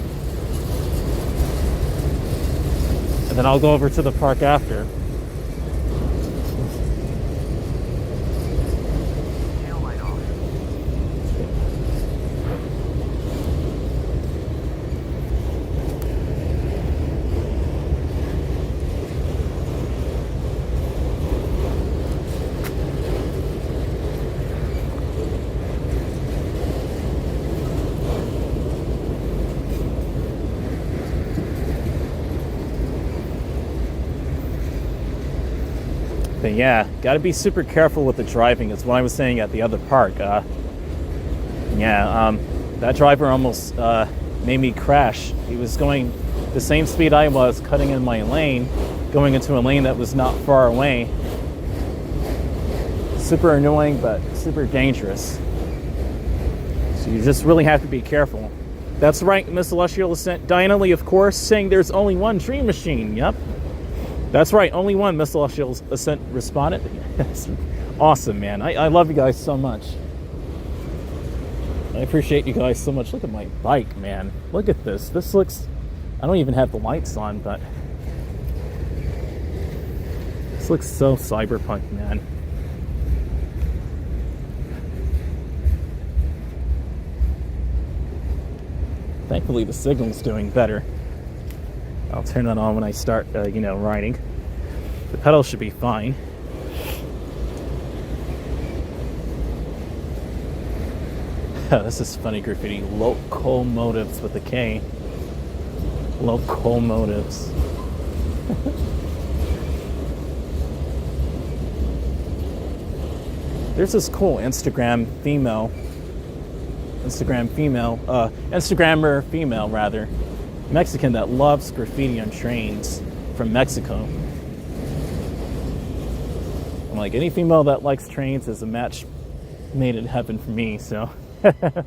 And then I'll go over to the park after. Tail light off. But yeah, got to be super careful with the driving. Is what I was saying at the other park. That driver almost made me crash. He was going the same speed I was, cutting in my lane, going into a lane that was not far away. Super annoying, but super dangerous. So you just really have to be careful. That's right, Miss Celestial Ascent. Diana Lee, of course, saying there's only one DreamMachine. Yep. That's right, only one Miss Celestial Ascent responded. Awesome, man. I love you guys so much. I appreciate you guys so much. Look at my bike, man. Look at this. This looks... I don't even have the lights on, but... This looks so cyberpunk, man. Thankfully, the signal's doing better. I'll turn that on when I start, riding. The pedal should be fine. This is funny graffiti. Locomotives with a K. Locomotives. There's this cool Instagrammer female rather, Mexican that loves graffiti on trains from Mexico. I'm like, any female that likes trains is a match made in heaven for me, so. And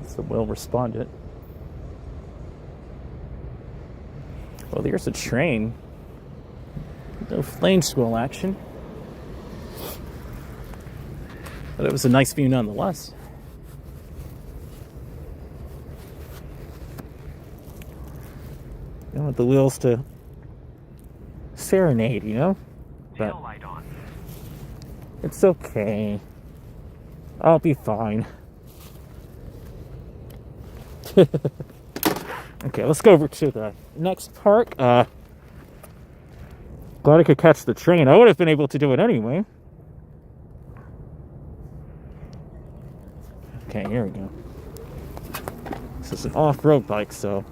so Will responded. Well, there's a train. No flame scroll action. But it was a nice view nonetheless. You don't want the wheels to serenade, you know? But Tail light on. it's okay. I'll be fine. Okay, let's go over to the next park. Glad I could catch the train. I would have been able to do it anyway. Okay, here we go. This is an off-road bike, so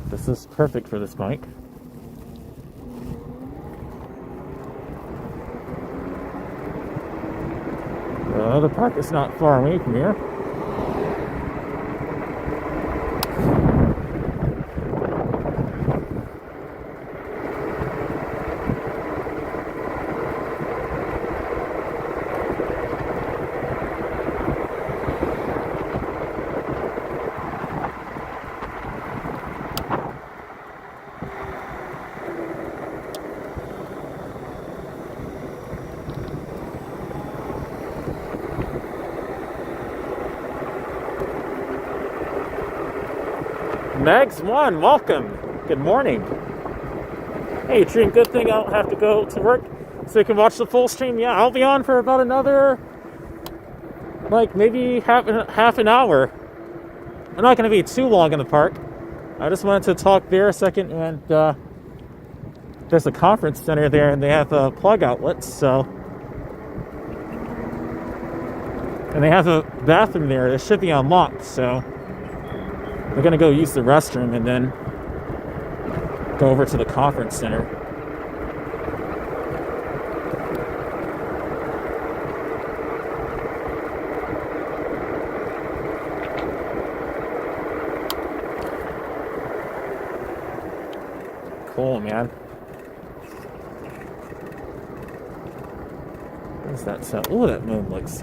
this is perfect for this bike. The park is not far away from here. Megs1, welcome. Good morning. Hey, Dream, good thing I don't have to go to work so you can watch the full stream. Yeah, I'll be on for about another, like, maybe half an hour. I'm not going to be too long in the park. I just wanted to talk there a second, and there's a conference center there, and they have plug outlets, so. And they have a bathroom there that should be unlocked, so. We're gonna go use the restroom and then go over to the conference center. Cool, man. What is that sound? Ooh, that moon looks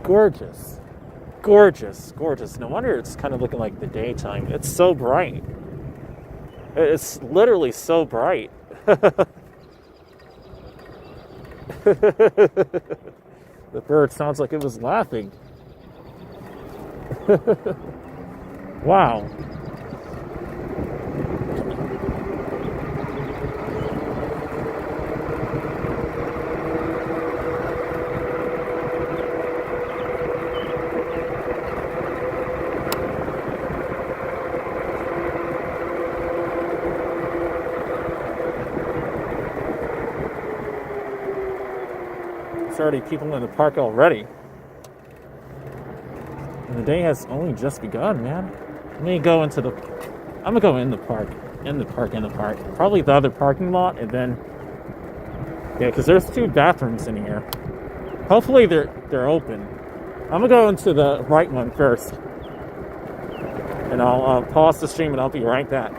gorgeous. Gorgeous, gorgeous. No wonder it's kind of looking like the daytime. It's so bright. It's literally so bright. The bird sounds like it was laughing. Wow. There's already people in the park already. And the day has only just begun, man. I'm gonna go in the park. In the park. Probably the other parking lot, and then... Yeah, because there's 2 bathrooms in here. Hopefully they're open. I'm gonna go into the right one first. And I'll pause the stream and I'll be right back.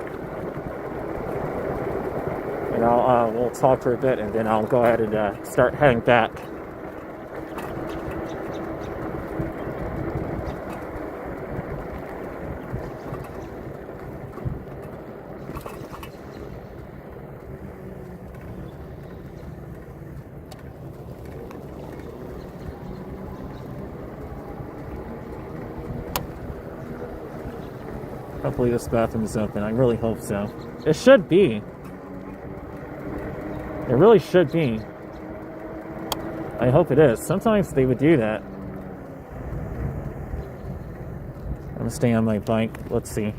And we'll talk for a bit, and then I'll go ahead and start heading back. Hopefully this bathroom is open. I really hope so. It should be. It really should be. I hope it is. Sometimes they would do that. I'm gonna stay on my bike. Let's see.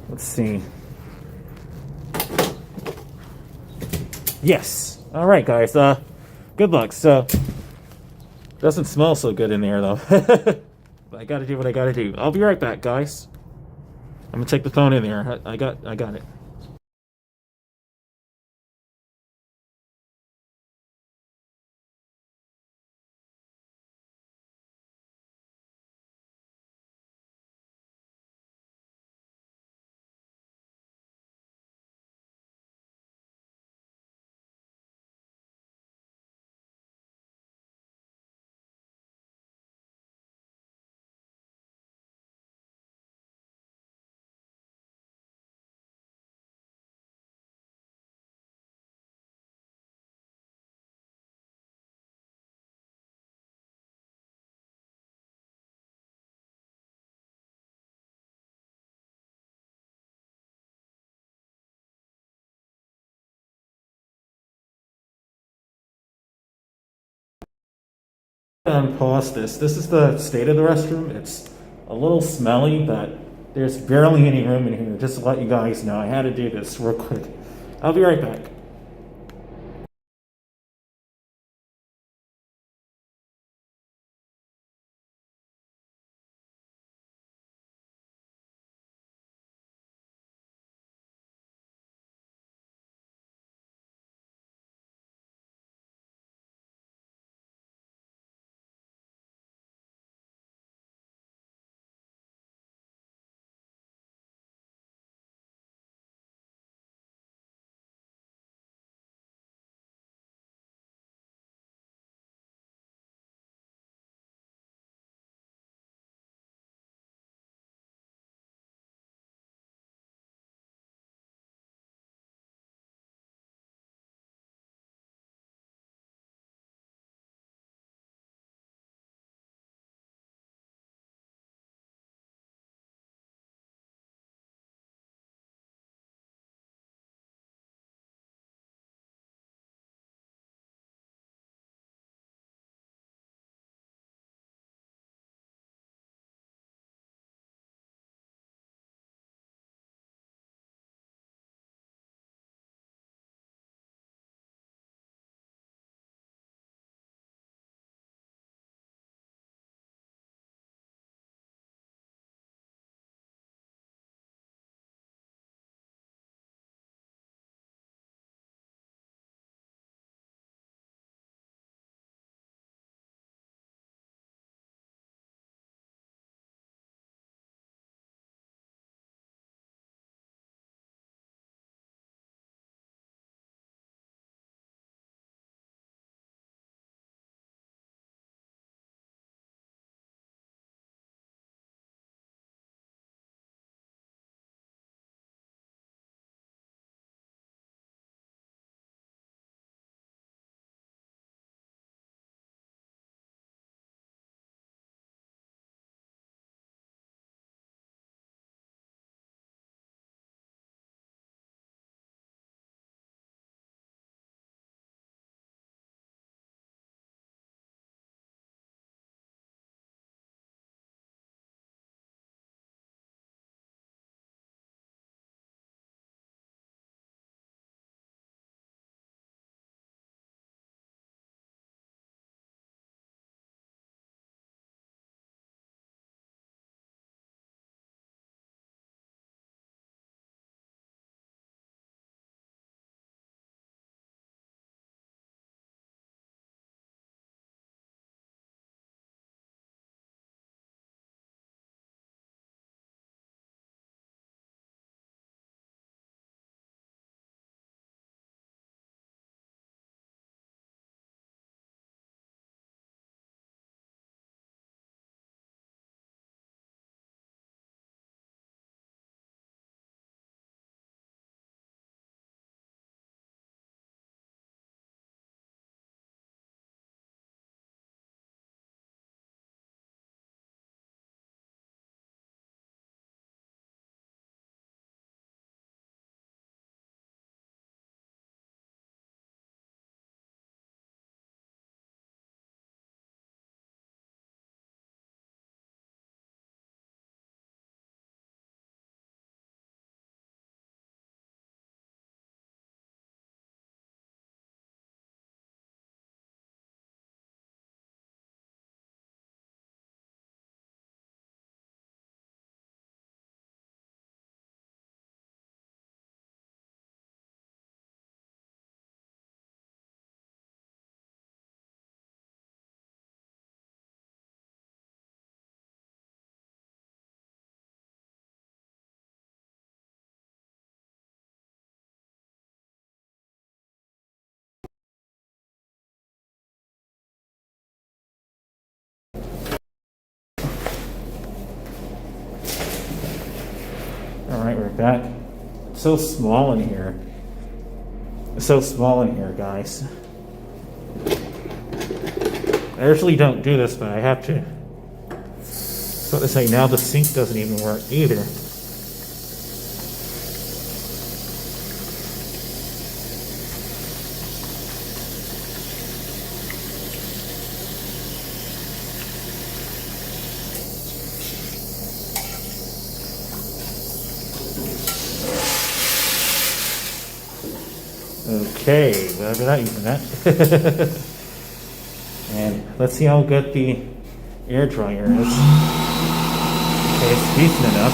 Let's see. Yes. All right, guys. Good luck. So, doesn't smell so good in there though. But I gotta do what I gotta do. I'll be right back, guys. I'm gonna take the phone in there. I got it. Pause this. This is the state of the restroom. It's a little smelly, but there's barely any room in here. Just to let you guys know, I had to do this real quick. I'll be right back. that. It's so small in here. It's so small in here, guys. I usually don't do this, but I have to. So to say, now the sink doesn't even work either. Okay, whatever that even meant. And let's see how good the air dryer is. Okay, it's decent enough.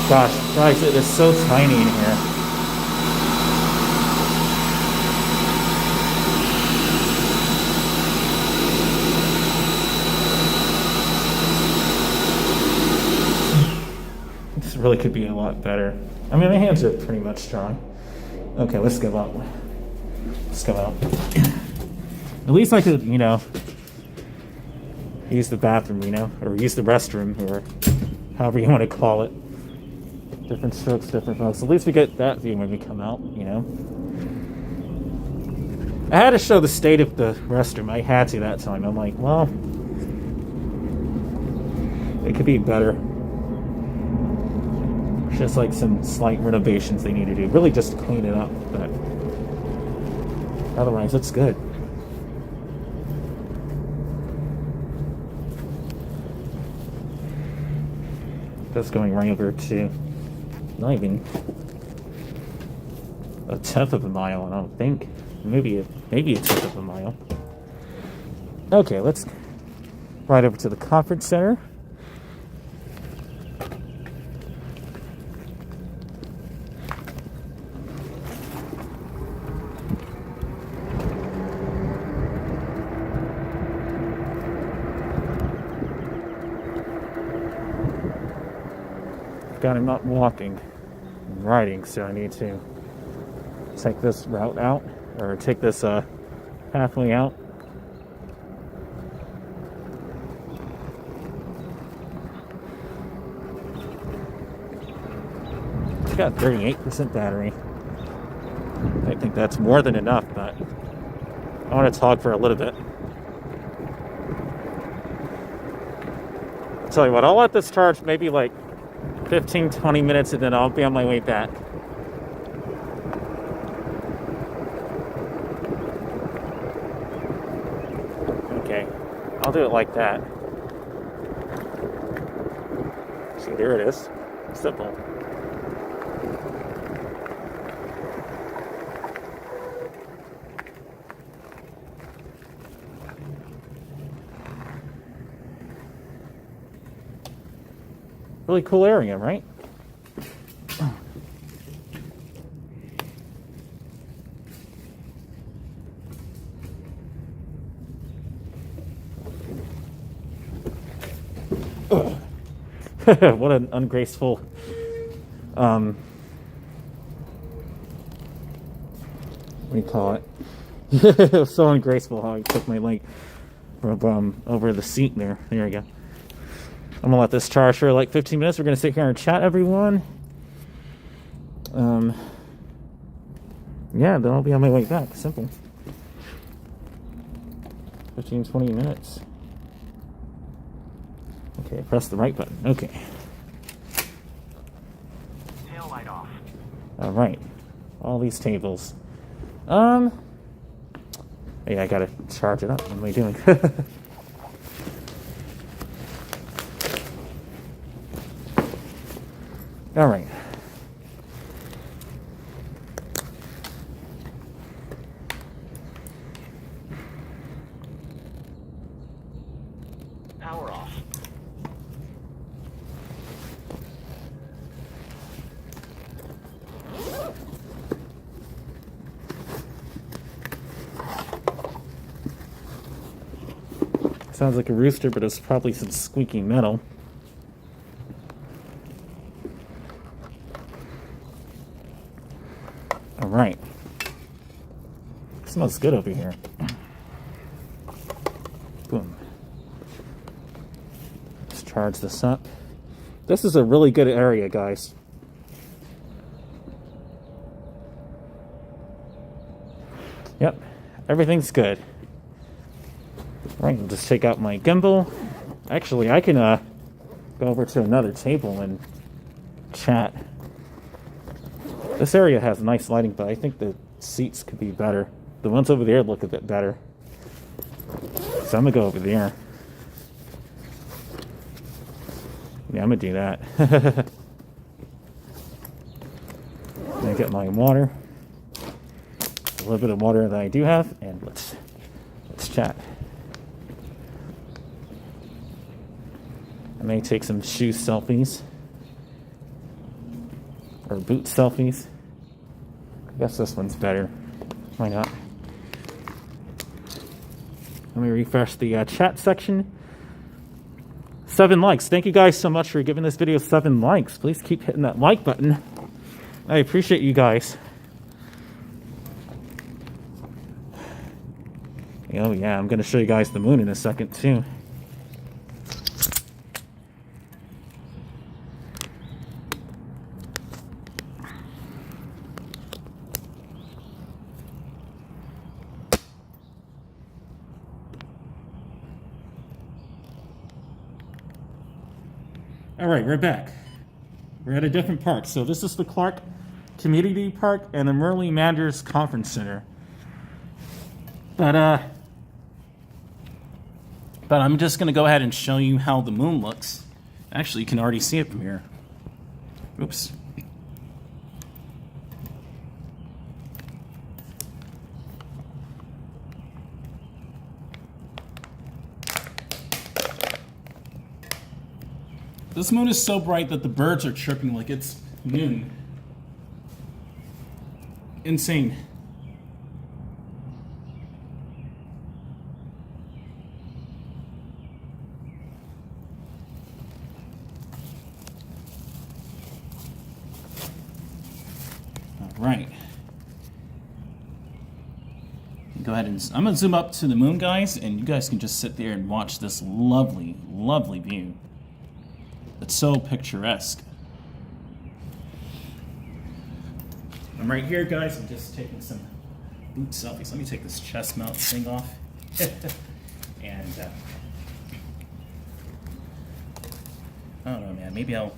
Gosh, guys, it is so tiny in here. This really could be a lot better. I mean, my hands are pretty much dry. Okay, let's go out. Let's go out. At least I could, you know, use the bathroom, you know, or use the restroom, or however you want to call it. Different strokes, different folks. At least we get that view when we come out, you know. I had to show the state of the restroom. I had to that time. I'm like, well, it could be better. It's just like some slight renovations they need to do. Really just to clean it up, but otherwise it's good. That's going right over to not even a tenth of a mile, I don't think. Maybe a tenth of a mile. Okay, let's ride over to the conference center. God, I'm not walking, I'm riding, so I need to take this route out, or take this pathway out. It's got 38% battery. I think that's more than enough, but I want to talk for a little bit. I'll tell you what, I'll let this charge maybe like 15-20 minutes, and then I'll be on my way back. Okay, I'll do it like that. See, there it is. Simple. Really cool area, right? What an ungraceful what do you call it? It was so ungraceful how I took my leg from over the seat there. There we go. I'm gonna let this charge for like 15 minutes. We're gonna sit here and chat, everyone. Yeah, then I'll be on my way back. Simple. 15-20 minutes. Okay, press the right button. Okay. Tail light off. All right. All these tables. Yeah, I gotta charge it up. What am I doing? All right. Power off. Sounds like a rooster, but it's probably some squeaky metal. All right. Smells good over here. Boom. Let's charge this up. This is a really good area, guys. Yep, everything's good. Right, I'll just take out my gimbal. Actually, I can go over to another table and chat. This area has nice lighting, but I think the seats could be better. The ones over there look a bit better. So I'm gonna go over there. Yeah, I'm gonna do that. I'm gonna get my water. A little bit of water that I do have, and let's chat. I may take some shoe selfies. Or boot selfies. I guess this one's better. Why not? Let me refresh the chat section. 7 likes. Thank you guys so much for giving this video 7 likes. Please keep hitting that like button. I appreciate you guys. Oh yeah, I'm going to show you guys the moon in a second too. All right, we're back. We're at a different park. So this is the Clark Community Park and the Merle Manders Conference Center. But I'm just going to go ahead and show you how the moon looks. Actually, you can already see it from here. Oops. This moon is so bright that the birds are chirping like it's noon. Insane. All right. Go ahead and I'm gonna zoom up to the moon, guys, and you guys can just sit there and watch this lovely, lovely view. It's so picturesque. I'm right here, guys. I'm just taking some boot selfies. Let me take this chest mount thing off. And I don't know, man. Maybe I'll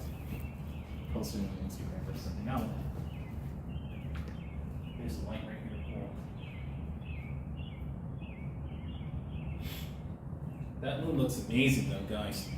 post it on Instagram or something. Now, there's a light right here. Cool. That moon looks amazing, though, guys.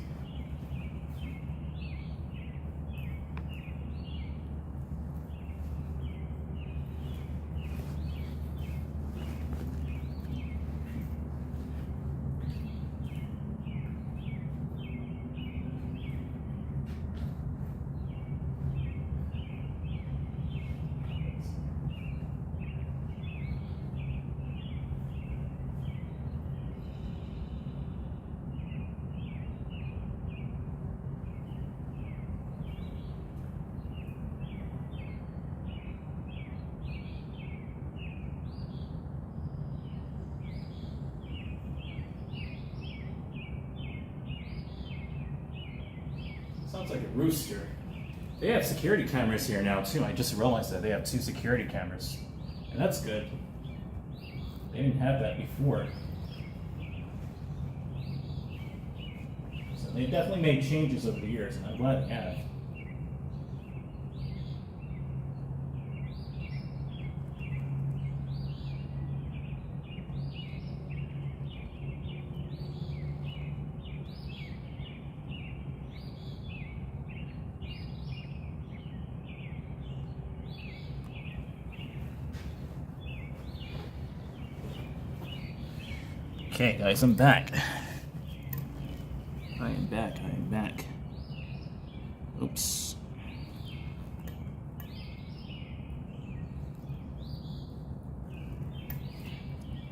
Sounds like a rooster. They have security cameras here now too. I just realized that they have 2 security cameras. And that's good. They didn't have that before. So they definitely made changes over the years, and I'm glad they have. Okay, guys, I'm back. I am back. Oops.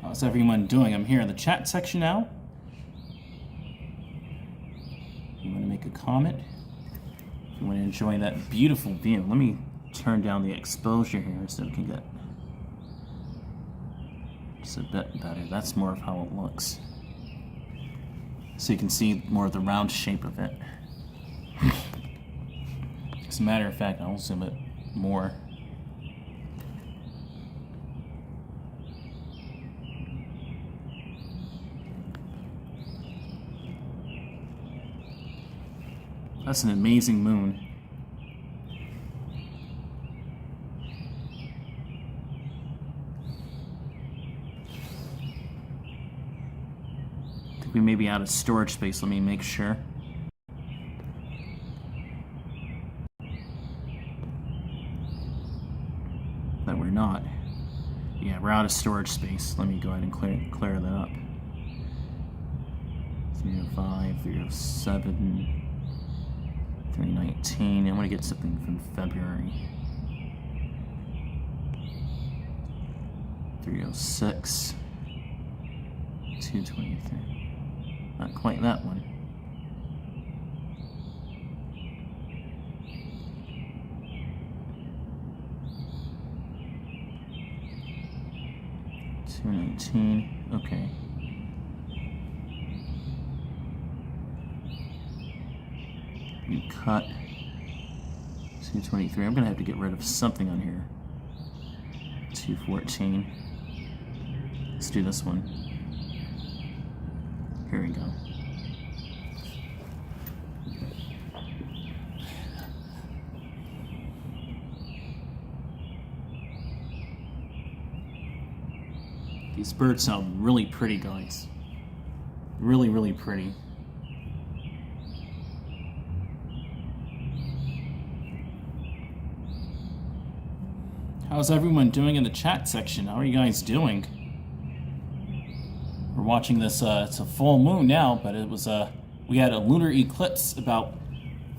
How's everyone doing? I'm here in the chat section now. comet. If you want to enjoy that beautiful view. Let me turn down the exposure here so we can get just a bit better. That's more of how it looks. So you can see more of the round shape of it. As a matter of fact, I'll zoom it more. That's an amazing moon. I think we may be out of storage space. Let me make sure. That we're not. Yeah, we're out of storage space. Let me go ahead and clear that up. 305, 307. 319. I want to get something from February. 306. 223. Not quite that one. $219. Okay. You cut 223. I'm gonna have to get rid of something on here. 214. Let's do this one. Here we go. These birds sound really pretty, guys. Really, really pretty. How's everyone doing in the chat section? How are you guys doing? We're watching this, it's a full moon now, but it was, we had a lunar eclipse about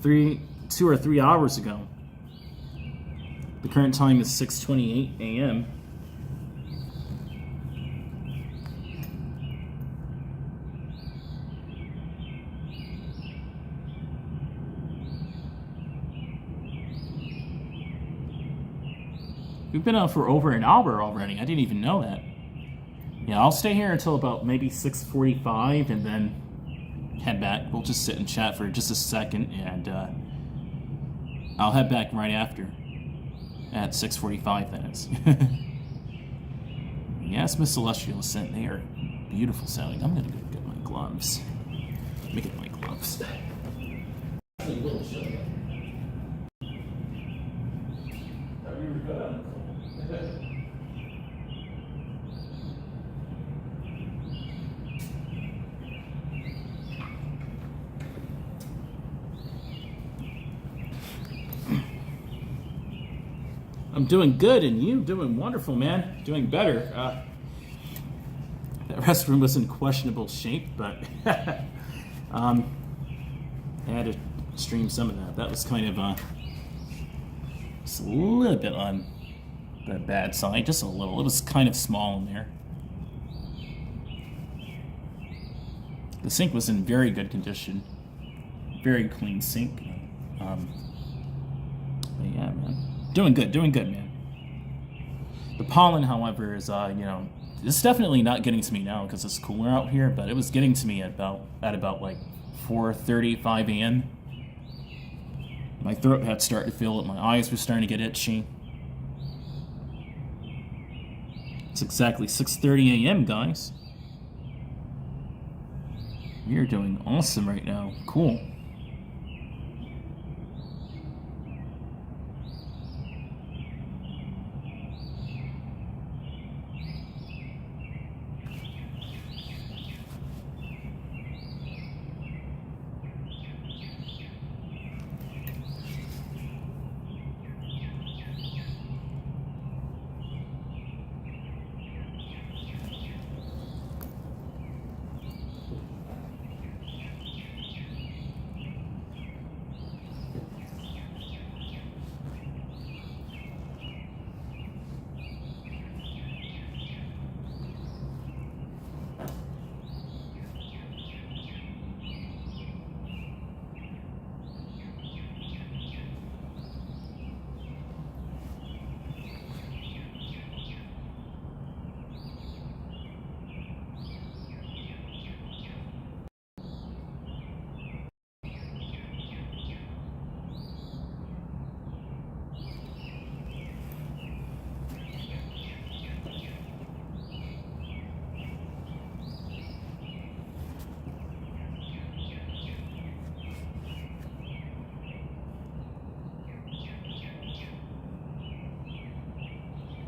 2 or 3 hours ago. The current time is 6:28 a.m. We've been out for over an hour already. I didn't even know that. Yeah, I'll stay here until about maybe 6:45 and then head back. We'll just sit and chat for just a second, and I'll head back right after. At 6:45, that is. Yes, Miss Celestial Ascent, they are beautiful sounding. I'm gonna go get my gloves. Let me get my gloves. Actually, will show you. I'm doing good, and you doing wonderful, man. Doing better. That restroom was in questionable shape, but I had to stream some of that. That was kind of just a little bit on the bad side, just a little. It was kind of small in there. The sink was in very good condition. Very clean sink. But yeah, man. Doing good, man. The pollen, however, is, it's definitely not getting to me now because it's cooler out here, but it was getting to me at about like 4:35 a.m. My throat had started to feel it. My eyes were starting to get itchy. It's exactly 6:30 a.m., guys. You're doing awesome right now. Cool.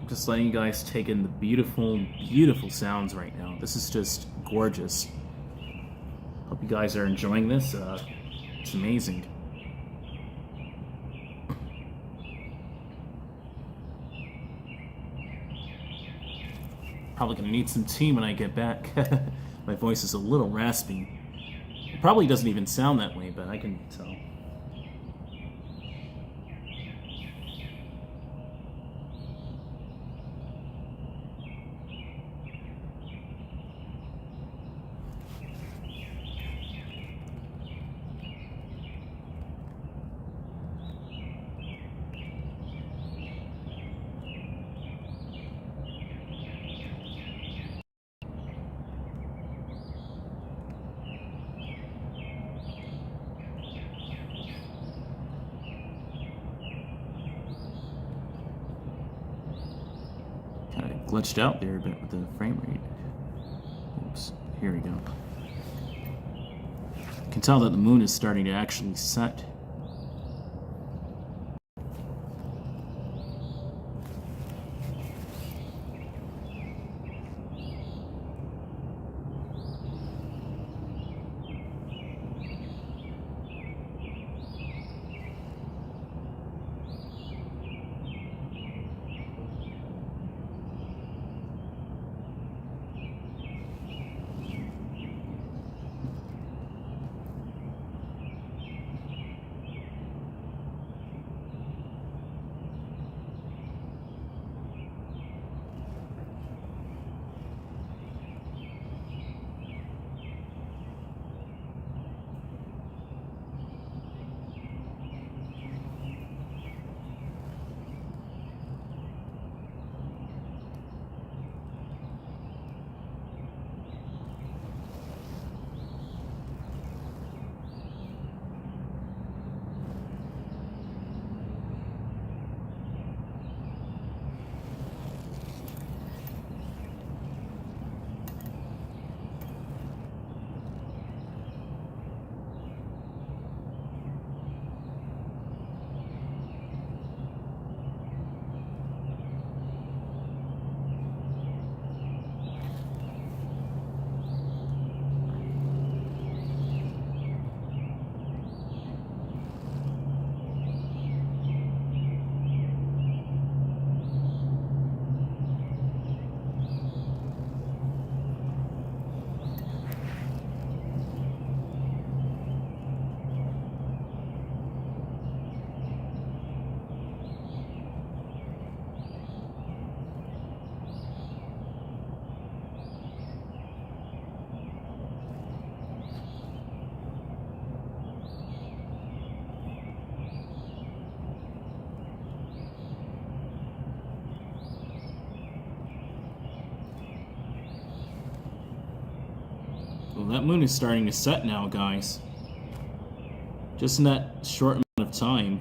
Just letting you guys take in the beautiful, beautiful sounds right now. This is just gorgeous. Hope you guys are enjoying this. It's amazing. Probably gonna need some tea when I get back. My voice is a little raspy. It probably doesn't even sound that way, but I can tell. Kind of glitched out there a bit with the frame rate. Oops, here we go. You can tell that the moon is starting to actually set. Well, that moon is starting to set now, guys. Just in that short amount of time.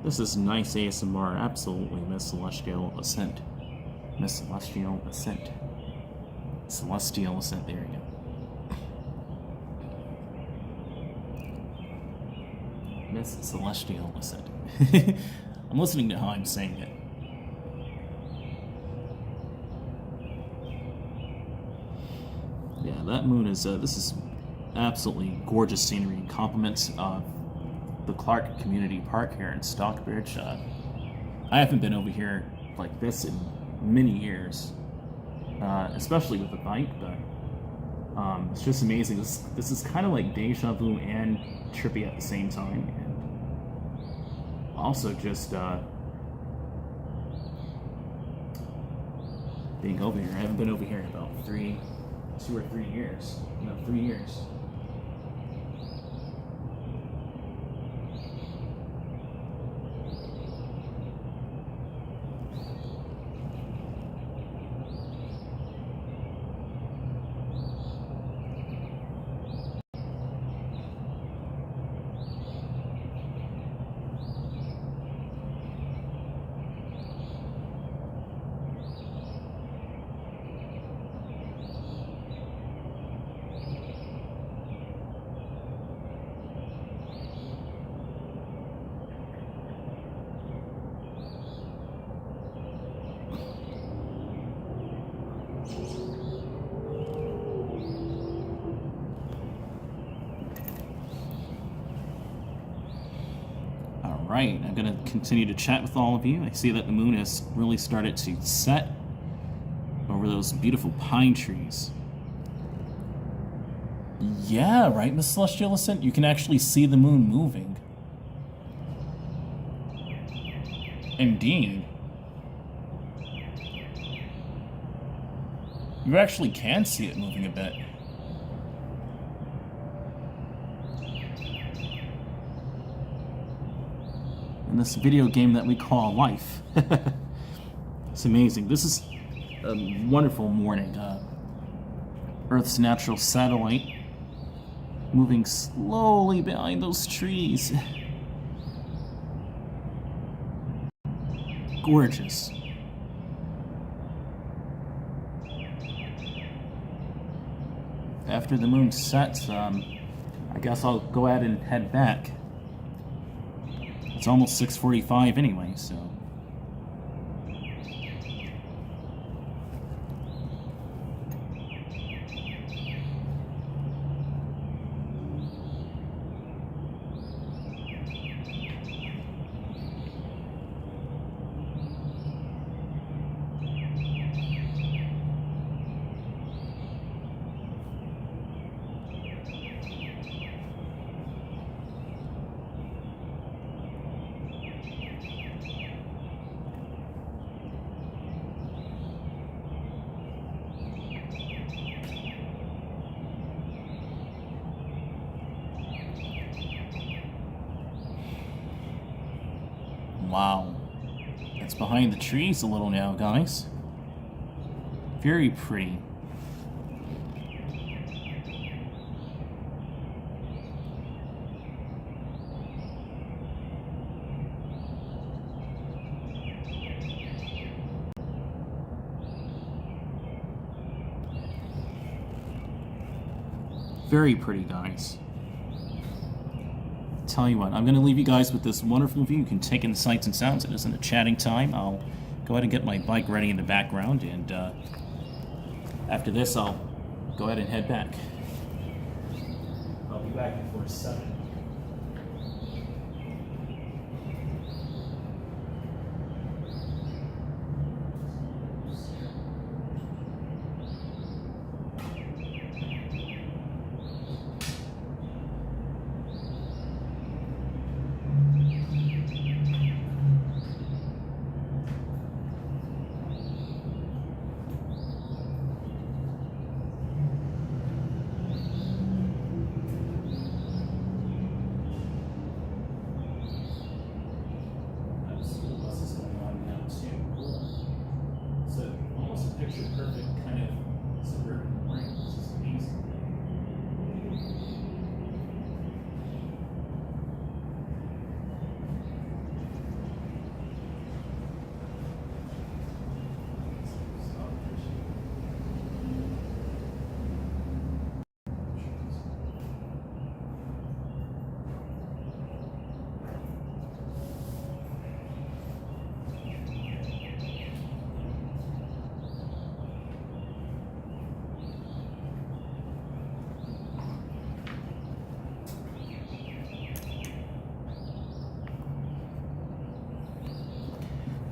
This is nice ASMR. Absolutely, Miss Celestial Ascent. Miss Celestial Ascent. Celestial Ascent, there you go. Miss Celestial Ascent. I'm listening to how I'm saying it. Yeah, that moon is, this is absolutely gorgeous scenery and compliments of the Clark Community Park here in Stockbridge. I haven't been over here like this in many years, especially with the bike, but it's just amazing. This is kind of like deja vu and trippy at the same time, and also just being over here. I haven't been over here in about 2 or 3 years. No, 3 years. Alright, I'm going to continue to chat with all of you. I see that the moon has really started to set over those beautiful pine trees. Yeah, right, Miss Celestial Ascent? You can actually see the moon moving. Indeed. You actually can see it moving a bit. In this video game that we call life. It's amazing. This is a wonderful morning. Earth's natural satellite moving slowly behind those trees. Gorgeous. After the moon sets, I guess I'll go ahead and head back. It's almost 6:45 anyway, so... Wow. It's behind the trees a little now, guys. Very pretty. Very pretty, guys. Tell you what, I'm going to leave you guys with this wonderful view. You can take in the sights and sounds. It isn't a chatting time. I'll go ahead and get my bike ready in the background, and after this, I'll go ahead and head back. I'll be back before 7. Perfect kind of suburban morning. This is amazing.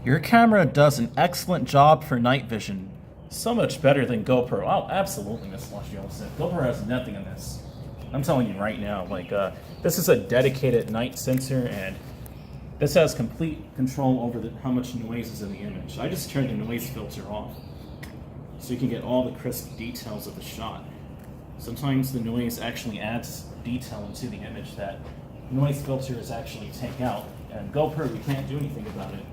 Your camera does an excellent job for night vision. So much better than GoPro. Oh, absolutely, Miss Celestial said. GoPro has nothing in this. I'm telling you right now, like, this is a dedicated night sensor, and this has complete control over how much noise is in the image. I just turned the noise filter off, so you can get all the crisp details of the shot. Sometimes the noise actually adds detail into the image that noise filters actually take out, and GoPro, you can't do anything about it.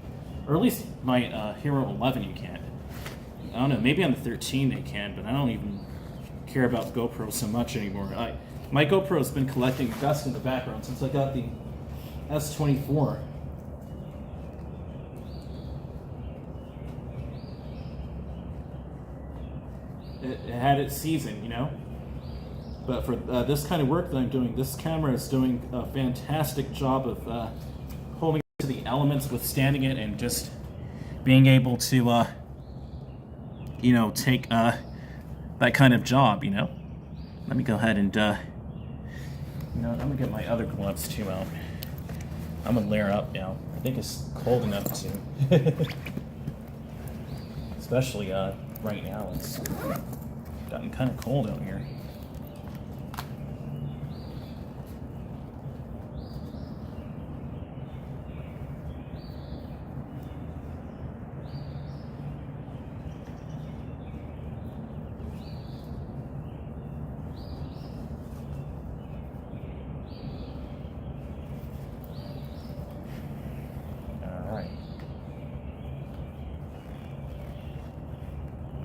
Or at least my Hero 11 you can't. I don't know, maybe on the 13 they can, but I don't even care about GoPro so much anymore. My GoPro's been collecting dust in the background since I got the S24. It had its season, you know? But for this kind of work that I'm doing, this camera is doing a fantastic job of holding to the elements, withstanding it, and just being able to, you know, take that kind of job, you know? Let me go ahead and, you know, I'm gonna get my other gloves too out. I'm gonna layer up now. I think it's cold enough to. Especially right now, it's gotten kind of cold out here.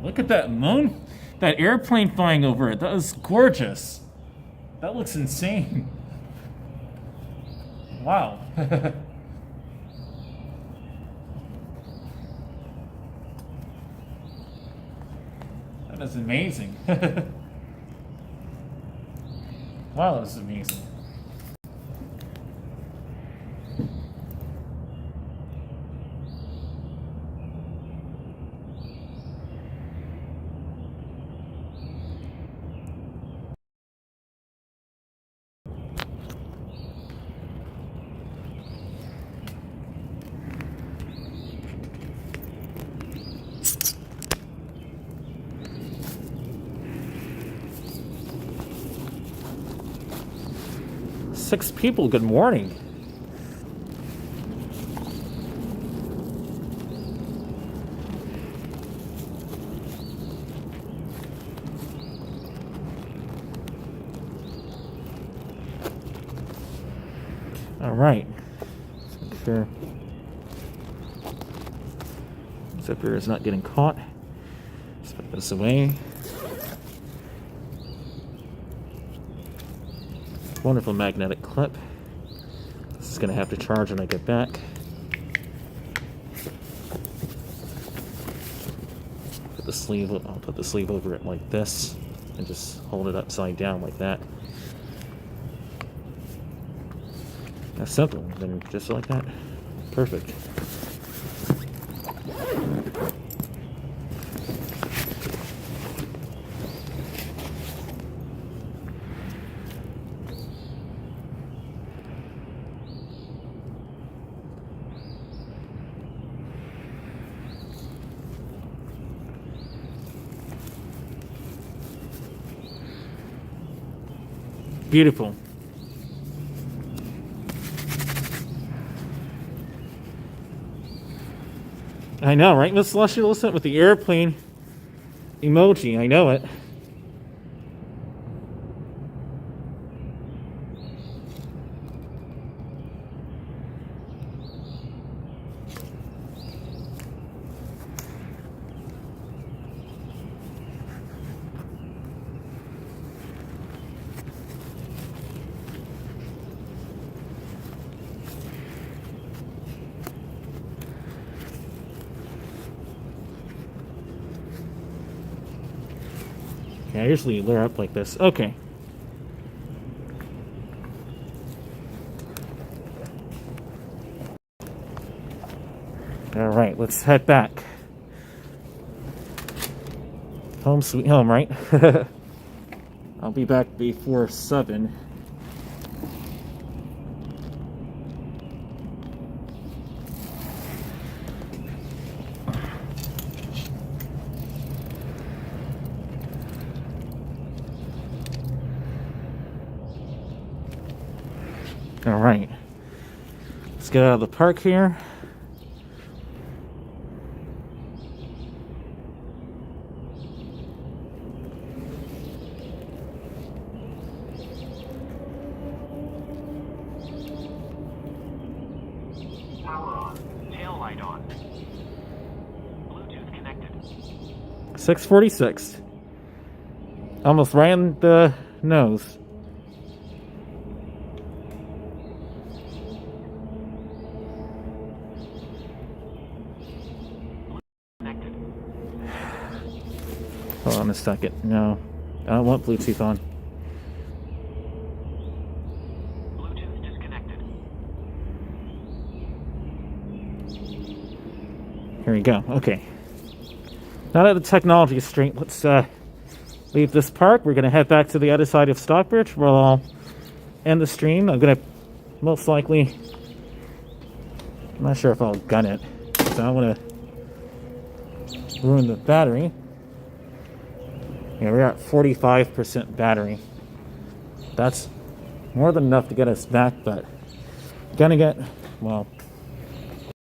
Look at that moon, that airplane flying over it. That was gorgeous. That looks insane. Wow. That is amazing. Wow, that is amazing. Six people, good morning. All right. Make sure zipper is not getting caught. Let's put this away. Wonderful magnetic clip. This is going to have to charge when I get back. Put the sleeve. I'll put the sleeve over it like this, and just hold it upside down like that. That's simple. Then just like that. Perfect. Beautiful. I know, right, Miss Celestial? Listen with the airplane emoji. I know it. I usually layer up like this. Okay. All right, let's head back. Home sweet home, right? I'll be back before 7. All right, let's get out of the park here. Power on. Tail light on. Bluetooth connected. 6:46. Almost right in the nose. Hold on a second. No, I don't want Bluetooth on. Bluetooth disconnected. Here we go. Okay. Now that the technology is straight, let's leave this park. We're going to head back to the other side of Stockbridge where I'll end the stream. I'm going to most likely I'm not sure if I'll gun it, so I don't want to ruin the battery. Yeah, we're at 45% battery. That's more than enough to get us back, but gonna get, well,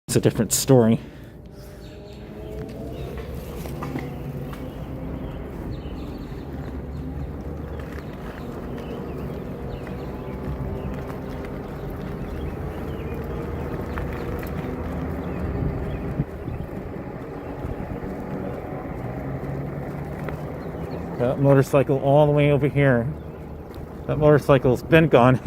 it's a different story. That motorcycle all the way over here. That motorcycle's been gone.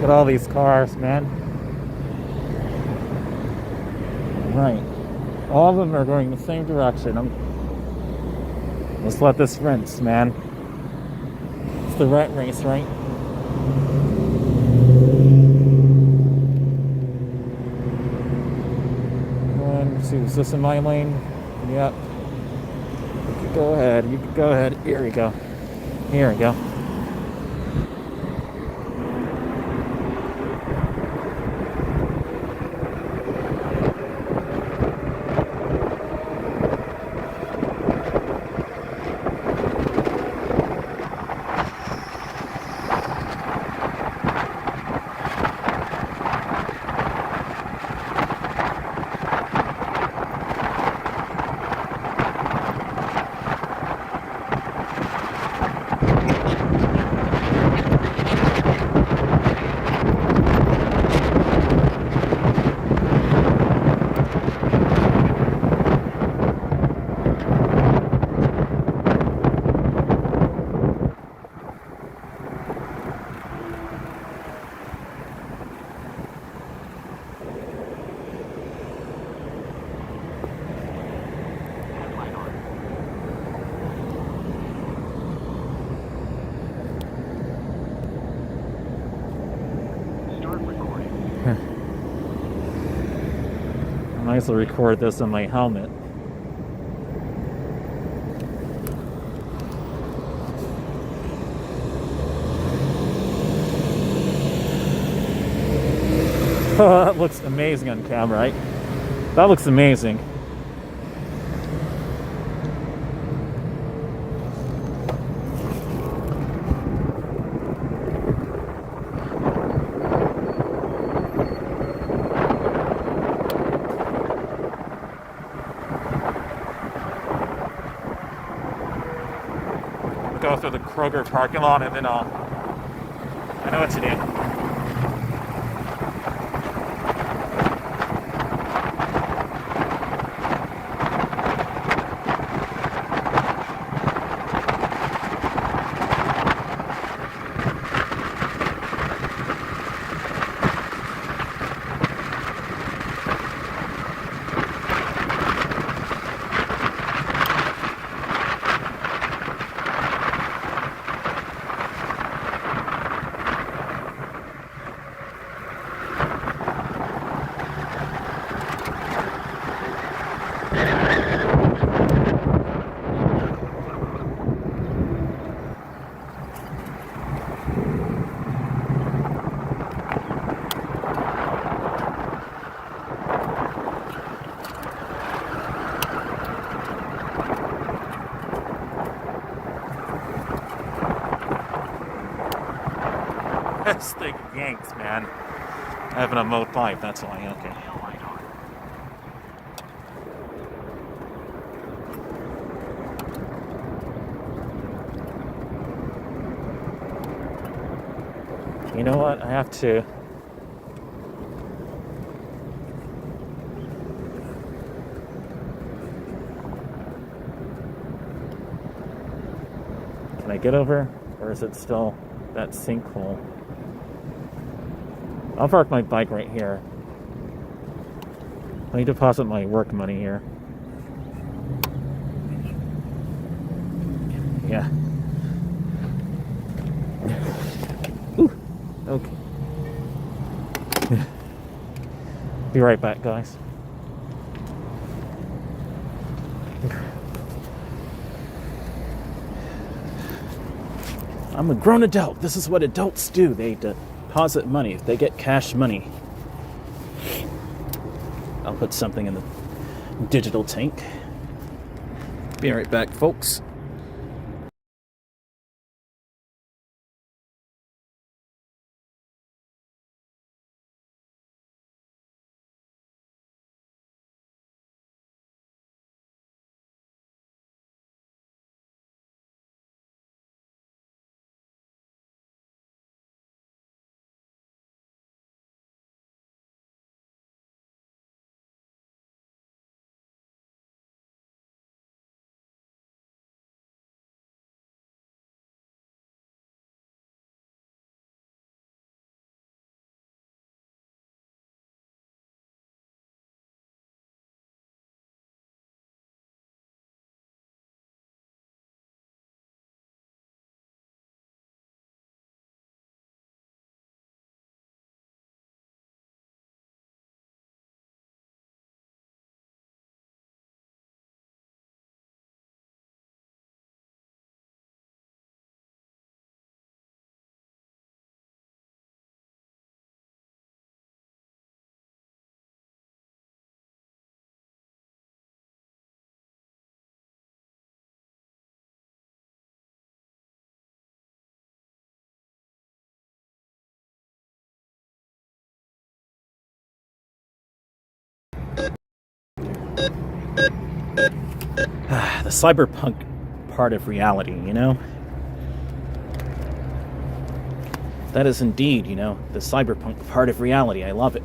at all these cars, man. Right. All of them are going the same direction. Let's let this rinse, man. It's the rat race, right? One, two, is this in my lane? Yep. You could go ahead. You could go ahead. Here we go. Here we go. I might as well record this on my helmet. Oh, that looks amazing on camera, right? That looks amazing. Go through the Kroger parking lot and then I know what to do. This thing yanks, man. I have an emote pipe, that's why. Okay. Tail light on. You know what? I have to. Can I get over? Or is it still that sinkhole? I'll park my bike right here. Let me deposit my work money here. Yeah. Ooh, okay. Be right back, guys. I'm a grown adult. This is what adults do. They deposit money. They get cash money. I'll put something in the digital tank. Be right back, folks. The cyberpunk part of reality, you know? That is indeed, you know, the cyberpunk part of reality. I love it.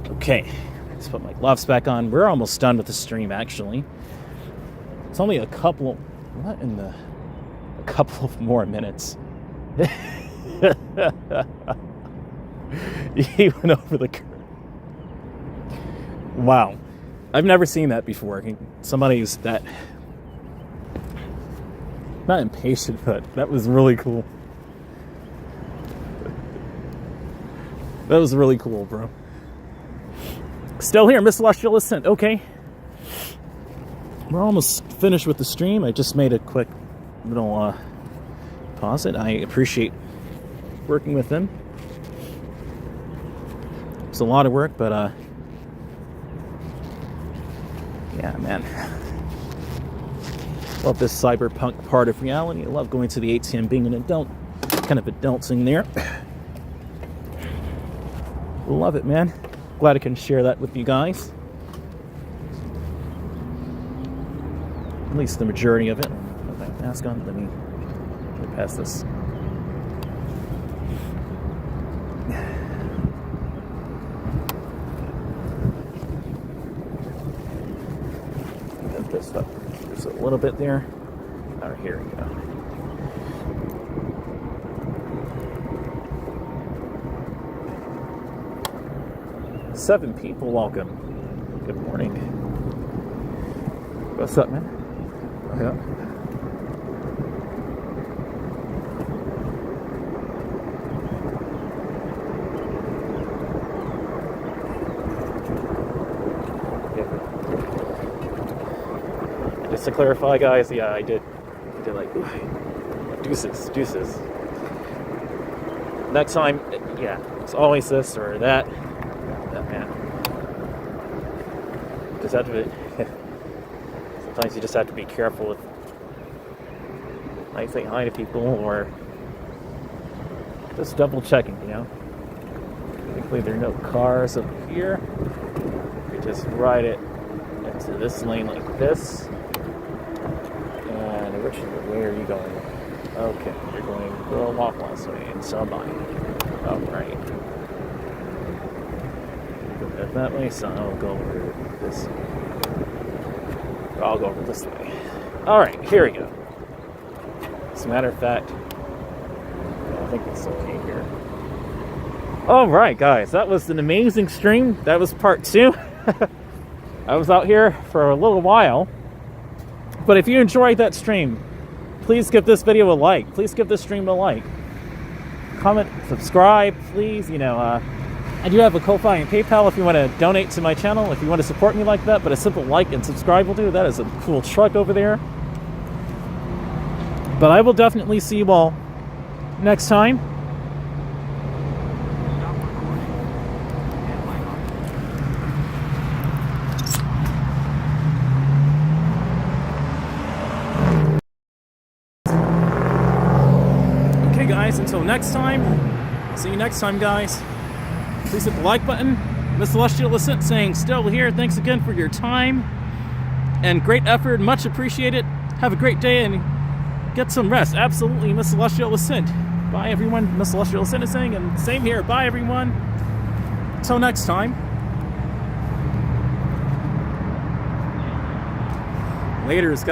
Okay, let's put my gloves back on. We're almost done with the stream, actually. It's only a couple of... What in the... A couple of more minutes. He went over the curve. Wow. I've never seen that before. Somebody who's that... Not impatient, but that was really cool. That was really cool, bro. Still here, Miss Celestial Ascent. Okay. We're almost finished with the stream. I just made a quick little pause it. I appreciate working with them. It's a lot of work, but yeah, man. Love this cyberpunk part of reality. I love going to the ATM, being an adult, kind of adulting there. Love it, man. Glad I can share that with you guys. At least the majority of it. Put my mask on. Let me get past this. Get this up. Just a little bit there. Oh, here we go. Seven people, welcome. Good morning. What's up, man? Yeah. Just to clarify, guys, yeah, I did like deuces. Next time, yeah, it's always this or that. Man. Just have to. Sometimes you just have to be careful with like saying hi to people or just double checking, you know. Thankfully, there are no cars up here. You just ride it into this lane like this. And where are you going? Okay, you're going to go walk one way, and so am I. All right. That way, so I'll go over this. I'll go over this way. All right, here we go. As a matter of fact, I think it's okay here. All right, guys, that was an amazing stream. That was part 2. I was out here for a little while, but if you enjoyed that stream, please give this video a like. Please give this stream a like. Comment, subscribe, please. You know. I do have a Ko-Fi and PayPal if you want to donate to my channel, if you want to support me like that, but a simple like and subscribe will do. That is a cool truck over there. But I will definitely see you all next time. Okay, guys, until next time. See you next time, guys. Please hit the like button. Miss Celestial Ascent saying, still here. Thanks again for your time and great effort. Much appreciated. Have a great day and get some rest. Absolutely, Miss Celestial Ascent. Bye, everyone. Miss Celestial Ascent is saying, and same here. Bye, everyone. Till next time. Later, guys.